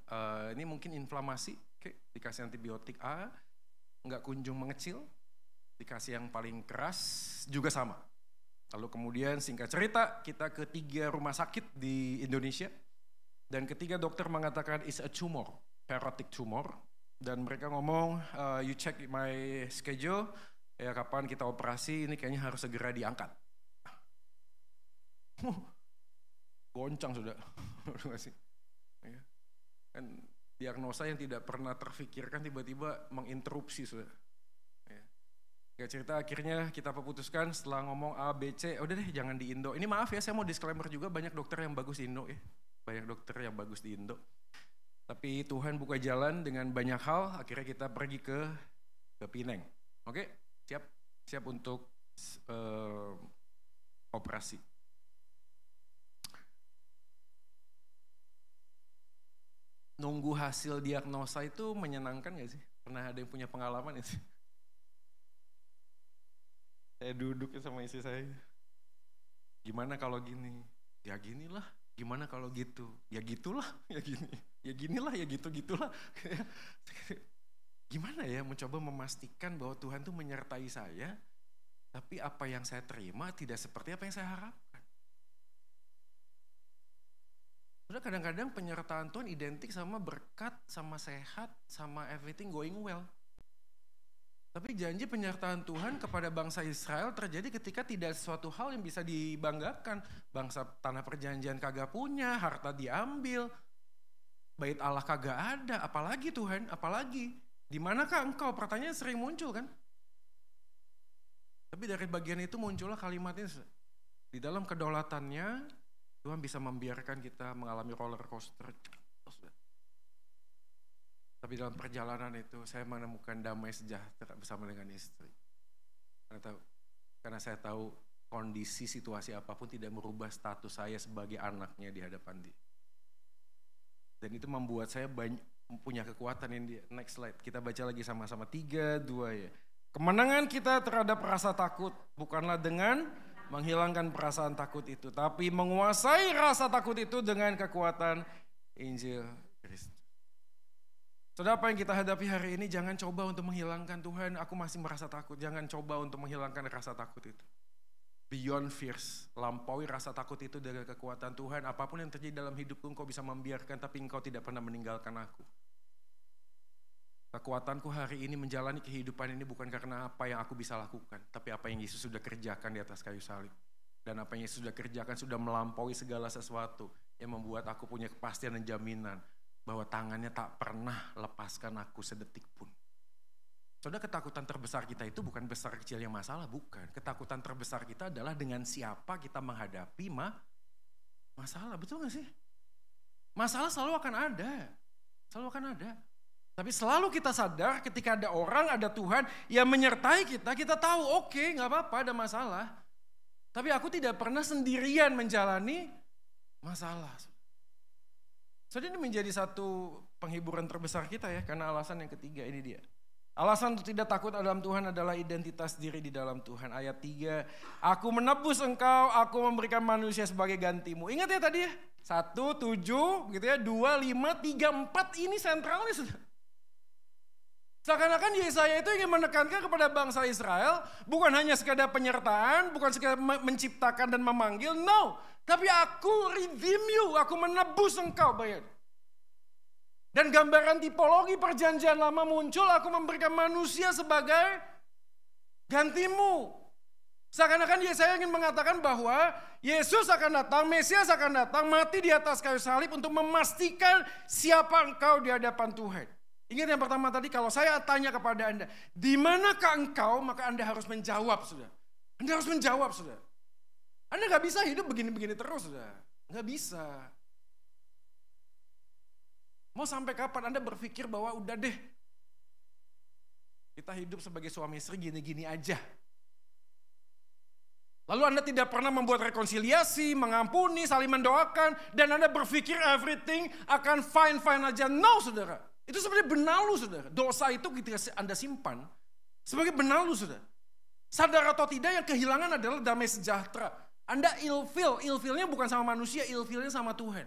ini mungkin inflamasi, oke, dikasih antibiotik A, nggak kunjung mengecil, dikasih yang paling keras juga sama. Lalu kemudian singkat cerita kita ke 3 rumah sakit di Indonesia. Dan ketiga dokter mengatakan is a tumor, paratic tumor. Dan mereka ngomong, you check my schedule, ya kapan kita operasi, ini kayaknya harus segera diangkat. Goncang sudah. Kan diagnosa yang tidak pernah terfikirkan tiba-tiba menginterupsi sudah. Gak cerita akhirnya kita putuskan setelah ngomong A, B, C, udah deh jangan di Indo. Ini maaf ya, saya mau disclaimer juga, banyak dokter yang bagus di Indo ya. Banyak dokter yang bagus di Indo. Tapi Tuhan buka jalan dengan banyak hal, akhirnya kita pergi ke Pineng. Oke, siap untuk operasi. Nunggu hasil diagnosa itu menyenangkan gak sih? Pernah ada yang punya pengalaman ya sih? Saya duduk sama istri saya. Gimana kalau gini? Ya ginilah. Gimana kalau gitu? Ya gitulah. Ya gini. Ya ginilah, ya gitu-gitulah. Gimana ya mencoba memastikan bahwa Tuhan tuh menyertai saya, tapi apa yang saya terima tidak seperti apa yang saya harapkan. Udah kadang-kadang penyertaan Tuhan identik sama berkat, sama sehat, sama everything going well. Tapi janji penyertaan Tuhan kepada bangsa Israel terjadi ketika tidak sesuatu hal yang bisa dibanggakan. Bangsa tanah perjanjian kagak punya, harta diambil, bait Allah kagak ada, apalagi Tuhan, apalagi. Di manakah engkau? Pertanyaan sering muncul kan? Tapi dari bagian itu muncullah kalimatnya, di dalam kedaulatannya Tuhan bisa membiarkan kita mengalami roller coaster. Tapi dalam perjalanan itu saya menemukan damai sejahtera bersama dengan istri. Karena saya tahu kondisi situasi apapun tidak merubah status saya sebagai anaknya di hadapan dia. Dan itu membuat saya punya kekuatan ini. Next slide, kita baca lagi sama-sama 3, 2 ya. Kemenangan kita terhadap rasa takut bukanlah dengan menghilangkan perasaan takut itu, tapi menguasai rasa takut itu dengan kekuatan Injil Kristus. Saudara, apa yang kita hadapi hari ini, jangan coba untuk menghilangkan Tuhan, aku masih merasa takut. Jangan coba untuk menghilangkan rasa takut itu. Beyond fears, lampaui rasa takut itu dengan kekuatan Tuhan. Apapun yang terjadi dalam hidupku, engkau bisa membiarkan, tapi engkau tidak pernah meninggalkan aku. Kekuatanku hari ini menjalani kehidupan ini bukan karena apa yang aku bisa lakukan, tapi apa yang Yesus sudah kerjakan di atas kayu salib. Dan apa yang Yesus sudah kerjakan sudah melampaui segala sesuatu yang membuat aku punya kepastian dan jaminan bahwa tangannya tak pernah lepaskan aku sedetik pun. Saudara, ketakutan terbesar kita itu bukan besar kecilnya masalah, bukan. Ketakutan terbesar kita adalah dengan siapa kita menghadapi masalah, betul gak sih? Masalah selalu akan ada. Tapi selalu kita sadar ketika ada orang, ada Tuhan yang menyertai kita tahu oke, gak apa-apa, ada masalah. Tapi aku tidak pernah sendirian menjalani masalah. Jadi ini menjadi satu penghiburan terbesar kita ya, karena alasan yang ketiga ini dia. Alasan untuk tidak takut dalam Tuhan adalah identitas diri di dalam Tuhan. Ayat 3, aku menebus engkau, aku memberikan manusia sebagai gantimu. Ingat ya tadi ya, 1, 7 gitu ya, 2, 5, 3, 4 ini sentralnya sudah. Seakan-akan Yesaya itu ingin menekankan kepada bangsa Israel, bukan hanya sekadar penyertaan, bukan sekadar menciptakan dan memanggil, no. Tapi aku redeem you, aku menebus engkau, bayar. Dan gambaran tipologi perjanjian lama muncul, aku memberikan manusia sebagai gantimu. Seakan-akan Yesaya ingin mengatakan bahwa Yesus akan datang, Mesias akan datang, mati di atas kayu salib untuk memastikan siapa engkau di hadapan Tuhan. Ingat yang pertama tadi, kalau saya tanya kepada Anda, di manakah engkau, maka Anda harus menjawab, sudah. Anda harus menjawab, sudah. Anda gak bisa hidup begini-begini terus, sudah. Gak bisa. Mau sampai kapan Anda berpikir bahwa udah deh, kita hidup sebagai suami istri gini-gini aja. Lalu Anda tidak pernah membuat rekonsiliasi, mengampuni, saling mendoakan, dan Anda berpikir everything akan fine-fine aja. No, saudara. Itu sebenarnya benalu, saudara. Dosa itu ketika Anda simpan sebagai benalu, saudara. Sadar atau tidak, yang kehilangan adalah damai sejahtera. Anda ilfilnya bukan sama manusia, ilfilnya sama Tuhan.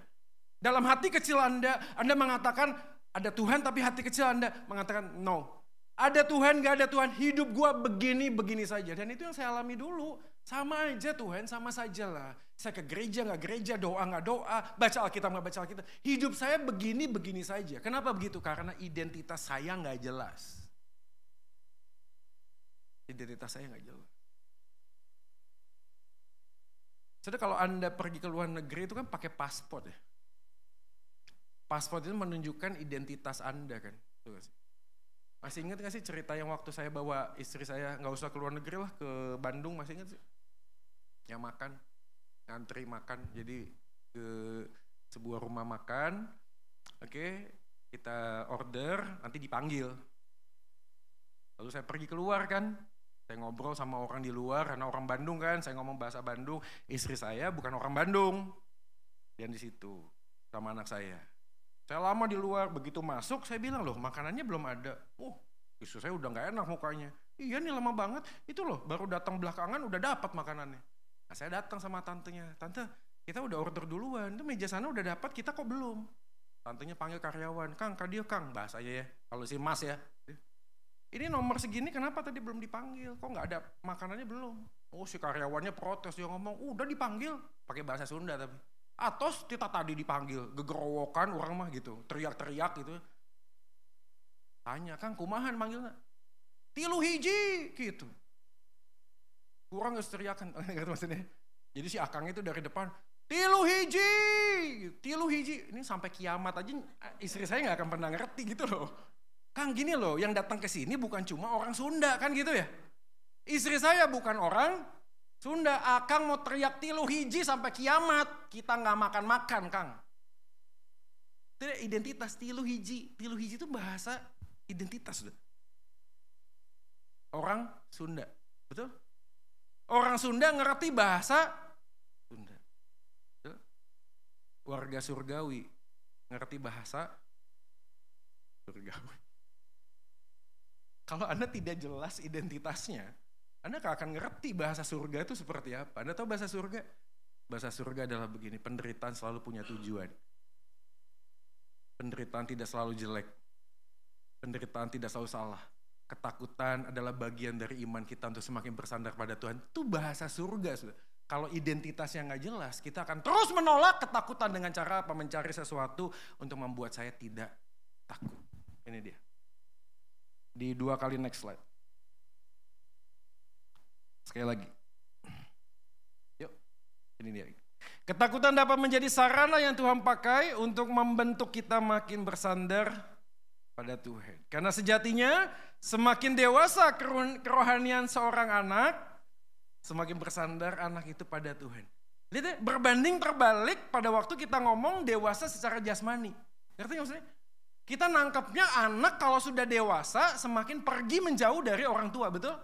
Dalam hati kecil Anda mengatakan ada Tuhan, tapi hati kecil Anda mengatakan no. Ada Tuhan, gak ada Tuhan, hidup gua begini saja. Dan itu yang saya alami dulu. Sama aja Tuhan, sama saja lah. Saya ke gereja, gak gereja, doa gak doa, baca Alkitab gak baca Alkitab. Hidup saya begini saja. Kenapa begitu? Karena identitas saya gak jelas. Identitas saya gak jelas. Saudara, kalau Anda pergi ke luar negeri itu kan pakai paspor ya. Paspor itu menunjukkan identitas Anda kan. Tuh sih. Masih ingat gak sih cerita yang waktu saya bawa istri saya gak usah ke luar negeri lah, ke Bandung, masih ingat sih? Yang makan, ngantri makan, jadi ke sebuah rumah makan, oke, kita order, nanti dipanggil. Lalu saya pergi keluar kan, saya ngobrol sama orang di luar, karena orang Bandung kan, saya ngomong bahasa Bandung, istri saya bukan orang Bandung. Dan di situ sama anak saya. Saya lama di luar, begitu masuk saya bilang loh makanannya belum ada. Istri saya udah gak enak mukanya. Iya nih lama banget, itu loh baru datang belakangan udah dapat makanannya. Nah, saya datang sama tantenya, tante kita udah order duluan, itu meja sana udah dapat, kita kok belum. Tantenya panggil karyawan, Kang, Kadio Kang, bahasanya ya, kalau si Mas ya. Ini nomor segini kenapa tadi belum dipanggil, kok gak ada makanannya belum. Si karyawannya protes, dia ngomong, udah dipanggil, pakai bahasa Sunda tapi. Atos kita tadi dipanggil, gegerowokan orang mah gitu, teriak-teriak gitu. Tanya, Kang, kumahan manggilnya? 3 hiji gitu. Kurang gak teriakan, maksudnya. Jadi si Akang itu dari depan, 3 hiji. Ini sampai kiamat aja istri saya gak akan pernah ngerti gitu loh. Kang gini loh, yang datang ke sini bukan cuma orang Sunda kan gitu ya. Istri saya bukan orang Sunda, Akang mau teriak 3 hiji sampai kiamat. Kita gak makan-makan Kang. Itu identitas 3 hiji. 3 hiji itu bahasa identitas. Orang Sunda, betul? Orang Sunda ngerti bahasa Sunda. Betul? Warga surgawi ngerti bahasa surgawi. Kalau Anda tidak jelas identitasnya, Anda gak akan ngerti bahasa surga itu seperti apa. Anda tahu bahasa surga? Bahasa surga adalah begini, penderitaan selalu punya tujuan. Penderitaan tidak selalu jelek. Penderitaan tidak selalu salah. Ketakutan adalah bagian dari iman kita untuk semakin bersandar pada Tuhan. Itu bahasa surga. Sudah. Kalau identitasnya gak jelas, kita akan terus menolak ketakutan dengan cara apa? Mencari sesuatu untuk membuat saya tidak takut. Ini dia. Di 2 kali next slide. Sekali lagi. Yuk, ini dia. Ketakutan dapat menjadi sarana yang Tuhan pakai untuk membentuk kita makin bersandar pada Tuhan. Karena sejatinya semakin dewasa kerohanian seorang anak, semakin bersandar anak itu pada Tuhan. Lihat ya, berbanding terbalik pada waktu kita ngomong dewasa secara jasmani. Ngerti gak maksudnya? Kita nangkepnya anak kalau sudah dewasa semakin pergi menjauh dari orang tua, betul?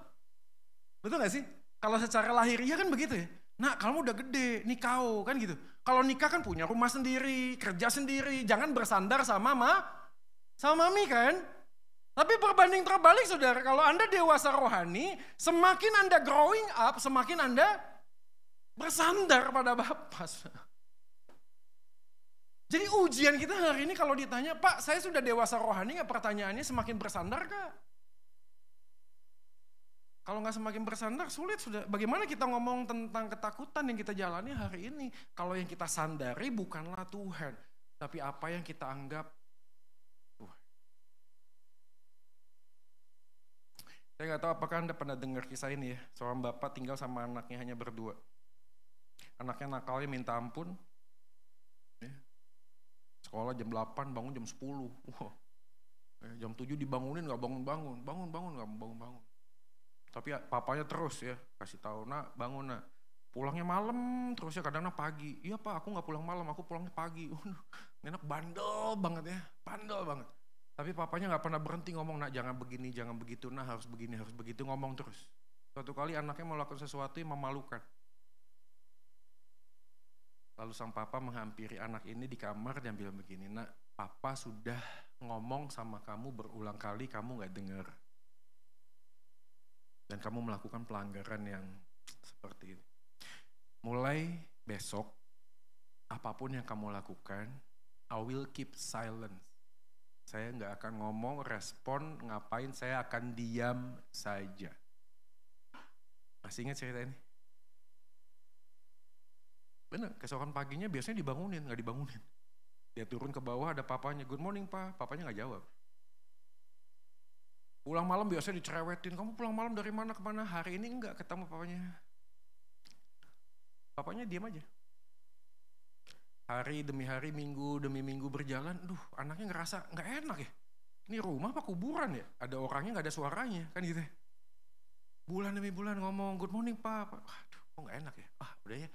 Betul gak sih? Kalau secara lahiriah kan begitu ya. Nah kamu udah gede, nikah kan gitu. Kalau nikah kan punya rumah sendiri, kerja sendiri, jangan bersandar sama mami kan. Tapi berbanding terbalik saudara, kalau Anda dewasa rohani, semakin Anda growing up, semakin Anda bersandar pada Bapa. Jadi ujian kita hari ini kalau ditanya, Pak saya sudah dewasa rohani gak, pertanyaannya semakin bersandar gak? Kalau gak semakin bersandar sulit sudah. Bagaimana kita ngomong tentang ketakutan yang kita jalani hari ini? Kalau yang kita sandari bukanlah Tuhan, tapi apa yang kita anggap Tuhan. Saya gak tahu apakah Anda pernah dengar kisah ini ya. Seorang bapak tinggal sama anaknya hanya berdua. Anaknya nakalnya minta ampun. Sekolah jam 8, bangun jam 10. Jam 7 dibangunin gak bangun-bangun. Bangun gak bangun-bangun. Tapi ya, papanya terus ya kasih tahu, nak bangun nak. Pulangnya malam terus ya, kadang pagi. Iya pak, aku gak pulang malam, aku pulangnya pagi. Enak bandel banget ya, bandel banget. Tapi papanya gak pernah berhenti ngomong, nak jangan begini, jangan begitu, nah harus begini, harus begitu, ngomong terus. Suatu kali anaknya melakukan sesuatu yang memalukan. Lalu sang papa menghampiri anak ini di kamar dan bilang begini, nak papa sudah ngomong sama kamu berulang kali, kamu gak dengar. Dan kamu melakukan pelanggaran yang seperti ini. Mulai besok, apapun yang kamu lakukan, I will keep silence. Saya gak akan ngomong, respon, ngapain, saya akan diam saja. Masih ingat cerita ini? Bener, keesokan paginya biasanya dibangunin, gak dibangunin. Dia turun ke bawah, ada papanya, good morning pak, papanya gak jawab. Pulang malam biasanya dicerewetin, kamu pulang malam dari mana kemana? Hari ini enggak ketemu papanya. Papanya diam aja. Hari demi hari, minggu demi minggu berjalan, anaknya ngerasa gak enak ya. Ini rumah apa kuburan ya? Ada orangnya gak ada suaranya, kan gitu ya. Bulan demi bulan ngomong, good morning pak. Aduh, kok gak enak ya? Udah ya.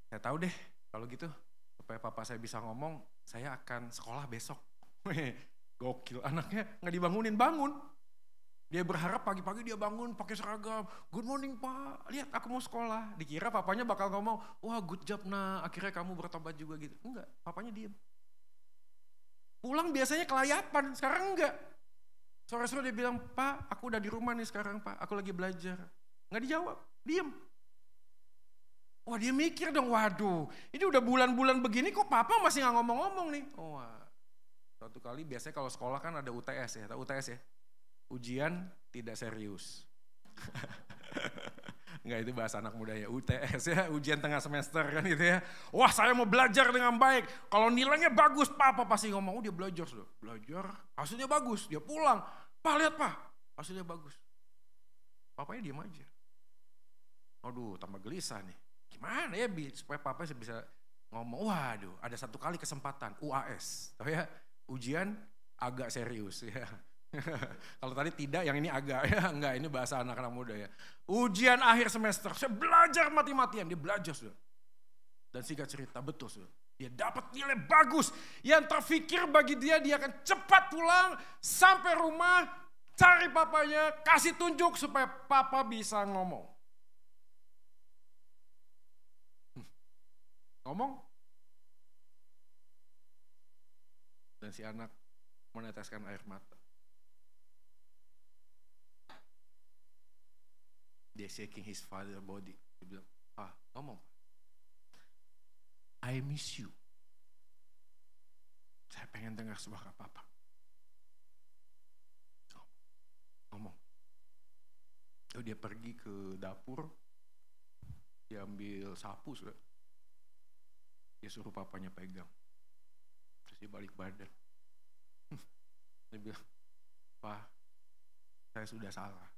Saya tahu deh, kalau gitu supaya papa saya bisa ngomong, saya akan sekolah besok. Gokil, anaknya nggak dibangunin, bangun. Dia berharap pagi-pagi dia bangun pakai seragam. Good morning Pak, lihat aku mau sekolah. Dikira papanya bakal ngomong, wah good job nah, akhirnya kamu bertobat juga gitu. Enggak, papanya diem. Pulang biasanya kelayapan, sekarang enggak. Sore-sore dia bilang, Pak aku udah di rumah nih sekarang Pak, aku lagi belajar. Nggak dijawab, diem. Wah dia mikir dong, waduh ini udah bulan-bulan begini kok papa masih nggak ngomong-ngomong nih. Oh, wah. Suatu kali biasanya kalau sekolah kan ada UTS ya, tahu UTS ya? Ujian tidak serius. Enggak, itu bahasa anak muda ya, UTS ya, ujian tengah semester kan gitu ya. Wah saya mau belajar dengan baik, kalau nilainya bagus papa pasti ngomong, oh dia belajar sudah. Belajar, hasilnya bagus, dia pulang. Pak lihat Pak, hasilnya bagus. Papanya diam aja. Aduh tambah gelisah nih. Gimana ya supaya papa bisa ngomong, waduh ada satu kali kesempatan, UAS. Tahu ya, ujian agak serius ya. Kalau tadi tidak, yang ini agak ya, enggak, ini bahasa anak-anak muda ya. Ujian akhir semester, saya belajar mati-matian, dia belajar sudah. Dan singkat cerita, betul sudah. Dia dapat nilai bagus, yang terfikir bagi dia akan cepat pulang, sampai rumah, cari papanya, kasih tunjuk supaya papa bisa ngomong. Ngomong. Dan si anak meneteskan air mata. Dia shaking his father body. Dia bilang, Pak, ngomong. I miss you. Saya pengen dengar suara papa. Ngomong. Lalu dia pergi ke dapur. Dia ambil sapu sudah. Dia suruh papanya pegang. Terus dia balik badan. Dia bilang, Pak, saya sudah salah.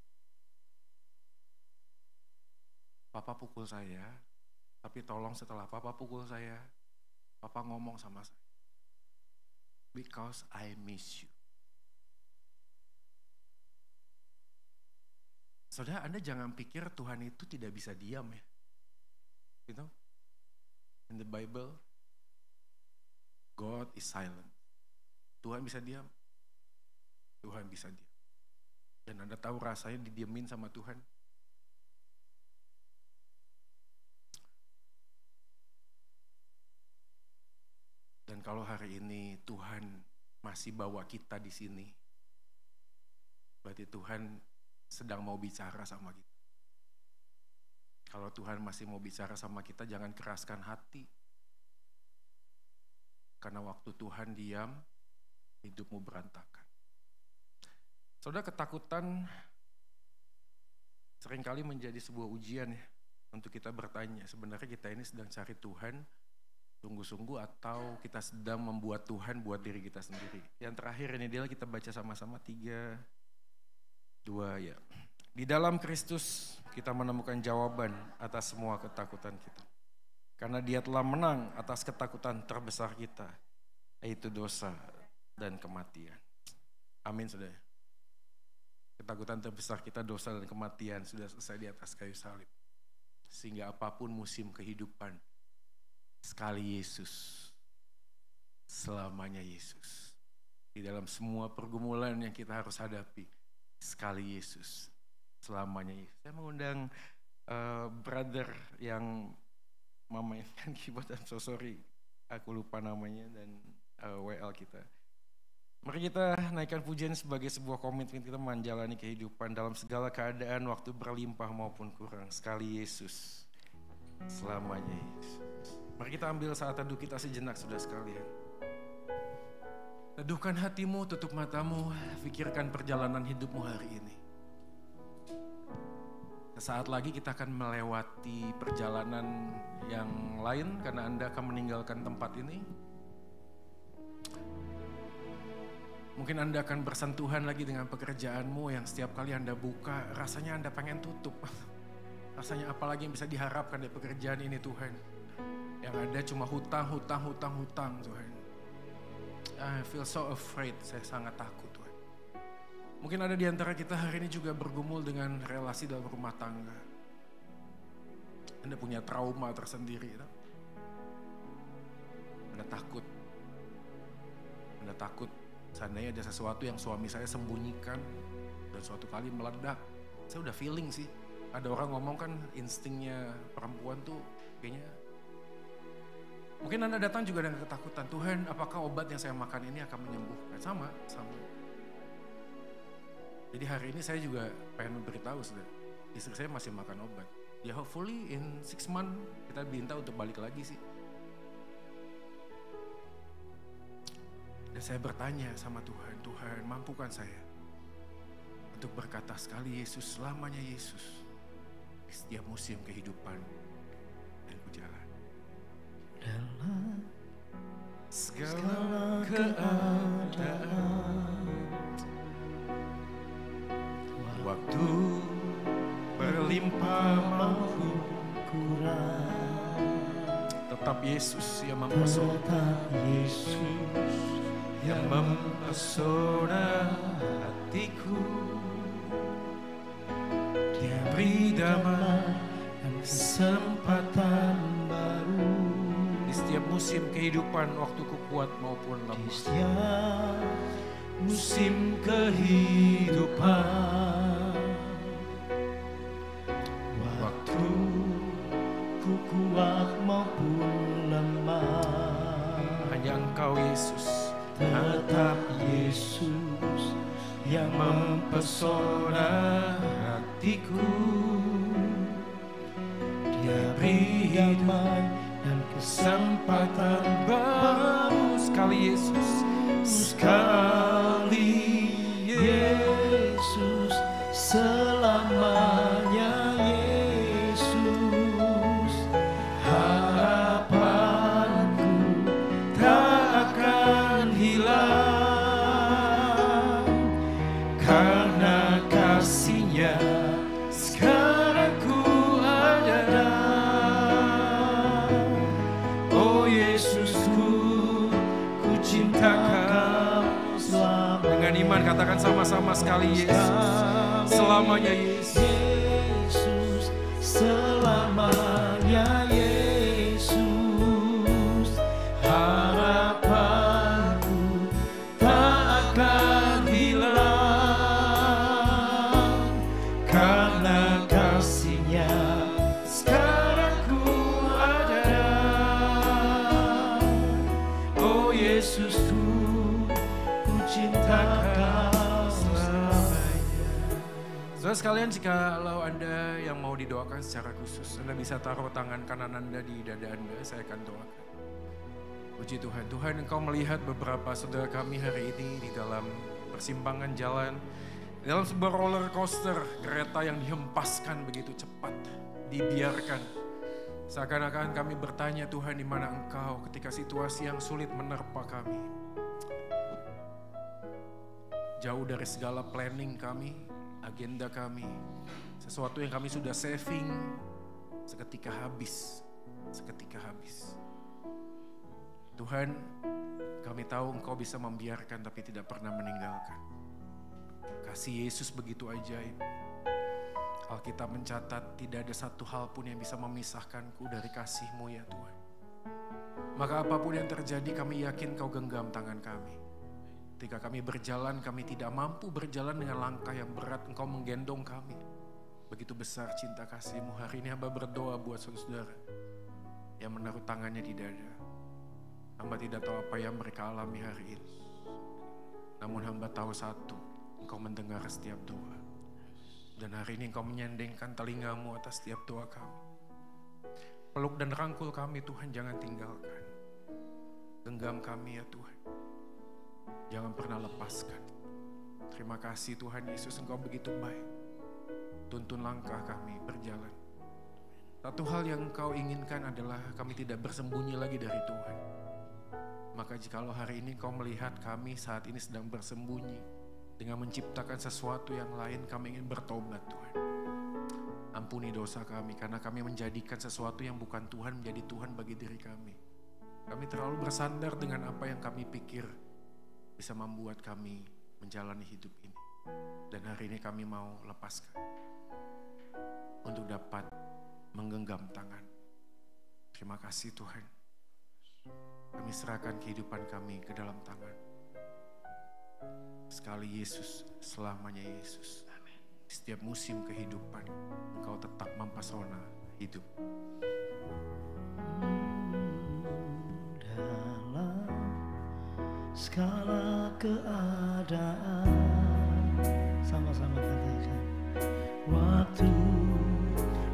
Papa pukul saya, tapi tolong setelah papa pukul saya, papa ngomong sama saya. Because I miss you. Saudara, Anda jangan pikir Tuhan itu tidak bisa diam ya. Gitu? In the Bible, God is silent. Tuhan bisa diam. Tuhan bisa diam. Dan Anda tahu rasanya didiemin sama Tuhan? Dan kalau hari ini Tuhan masih bawa kita di sini, berarti Tuhan sedang mau bicara sama kita. Kalau Tuhan masih mau bicara sama kita, jangan keraskan hati. Karena waktu Tuhan diam, hidupmu berantakan. Saudara, ketakutan seringkali menjadi sebuah ujian ya, untuk kita bertanya, sebenarnya kita ini sedang cari Tuhan sungguh-sungguh atau kita sedang membuat Tuhan buat diri kita sendiri. Yang terakhir ini dia kita baca sama-sama 3, 2 ya. Di dalam Kristus kita menemukan jawaban atas semua ketakutan kita. Karena Dia telah menang atas ketakutan terbesar kita, yaitu dosa dan kematian. Amin saudara. Ketakutan terbesar kita, dosa dan kematian sudah selesai di atas kayu salib. Sehingga apapun musim kehidupan, sekali Yesus, selamanya Yesus. Di dalam semua pergumulan yang kita harus hadapi, sekali Yesus, selamanya Yesus. Saya mengundang brother yang memainkan keyboard, dan so sorry aku lupa namanya, dan WL kita. Mari kita naikkan pujian sebagai sebuah komitmen kita menjalani kehidupan dalam segala keadaan, waktu berlimpah maupun kurang. Sekali Yesus, selamanya Yesus. Mari kita ambil saat teduh kita sejenak sudah sekalian. Teduhkan hatimu, tutup matamu, pikirkan perjalanan hidupmu hari ini. Sesaat lagi kita akan melewati perjalanan yang lain karena Anda akan meninggalkan tempat ini. Mungkin Anda akan bersentuhan lagi dengan pekerjaanmu yang setiap kali Anda buka, rasanya Anda pengen tutup. Rasanya apalagi yang bisa diharapkan dari pekerjaan ini Tuhan. Yang ada cuma hutang Tuhan. I feel so afraid, saya sangat takut Tuhan. Mungkin ada di antara kita hari ini juga bergumul dengan relasi dalam rumah tangga. Anda punya trauma tersendiri. Anda takut Seandainya ada sesuatu yang suami saya sembunyikan dan suatu kali meledak, saya udah feeling sih. Ada orang ngomong kan instingnya perempuan tuh kayaknya. Mungkin Anda datang juga dengan ketakutan, Tuhan apakah obat yang saya makan ini akan menyembuhkan? Sama. Jadi hari ini saya juga pengen memberitahu, saudara, istri saya masih makan obat. Ya hopefully in 6 months kita minta untuk balik lagi sih. Dan saya bertanya sama Tuhan, Tuhan mampukan saya untuk berkata sekali Yesus, selamanya Yesus di setiap musim kehidupan dan ku jalan. Dalam Segala keadaan, waktu berlimpah maupun kurang, tetap Yesus yang mempesona. tetap Yesus Yang mempesona hatiku, Dia beri damai dan kesempatan baru di setiap musim kehidupan, waktuku kuat maupun di lemah. setiap musim kehidupan. Waktu ku kuat maupun lemah, Hanya Engkau Yesus tetap Yesus yang mempesona hatiku. Dia beri damai dan kesempatan baru Sekali Yesus, sekali Yesus, selamanya Yesus. Harapanku tak akan hilang karena kasih-Nya sekarang ku ada. Oh Yesusku, ku cinta Kau selamanya. dengan iman katakan sama-sama sekali Yesus, selamanya Yesus. Yesus, selamanya Yesus. Harapanku tak akan hilang karena kasih-Nya sekarang ku ada. Oh Yesusku, ku cinta Kau selamanya. Saudara sekalian, jikalau Anda yang mau didoakan secara khusus, Anda bisa taruh tangan kanan Anda di dada Anda, saya akan doakan. Puji Tuhan, Tuhan Engkau melihat beberapa saudara kami hari ini di dalam persimpangan jalan, di dalam sebuah roller coaster, kereta yang dihempaskan begitu cepat, dibiarkan. Seakan-akan kami bertanya, Tuhan di mana Engkau ketika situasi yang sulit menerpa kami. Jauh dari segala planning kami, agenda kami, sesuatu yang kami sudah saving, seketika habis. Tuhan, kami tahu Engkau bisa membiarkan tapi tidak pernah meninggalkan. Kasih Yesus begitu ajaib. Alkitab mencatat tidak ada satu hal pun yang bisa memisahkanku dari kasih-Mu ya Tuhan. Maka apapun yang terjadi kami yakin Kau genggam tangan kami. Ketika kami berjalan, kami tidak mampu berjalan dengan langkah yang berat, Engkau menggendong kami. Begitu besar cinta kasih-Mu. Hari ini hamba berdoa buat saudara yang menaruh tangannya di dada. Hamba tidak tahu apa yang mereka alami hari ini. Namun hamba tahu satu, Engkau mendengar setiap doa. Dan hari ini Engkau menyendengkan telinga-Mu atas setiap doa kami. Peluk dan rangkul kami Tuhan, jangan tinggalkan. Genggam kami ya Tuhan. Jangan pernah lepaskan. Terima kasih Tuhan Yesus, Engkau begitu baik. Tuntun langkah kami berjalan. Satu hal yang Engkau inginkan adalah kami tidak bersembunyi lagi dari Tuhan. Maka jikalau hari ini Engkau melihat kami saat ini sedang bersembunyi dengan menciptakan sesuatu yang lain, kami ingin bertobat Tuhan. Ampuni dosa kami karena kami menjadikan sesuatu yang bukan Tuhan menjadi Tuhan bagi diri kami. Kami terlalu bersandar dengan apa yang kami pikir bisa membuat kami menjalani hidup ini. Dan hari ini kami mau lepaskan untuk dapat menggenggam tangan. Terima kasih Tuhan. Kami serahkan kehidupan kami ke dalam tangan. sekali Yesus, selamanya Yesus. Setiap musim kehidupan, Engkau tetap mempesona hidup. Dalam segala keadaan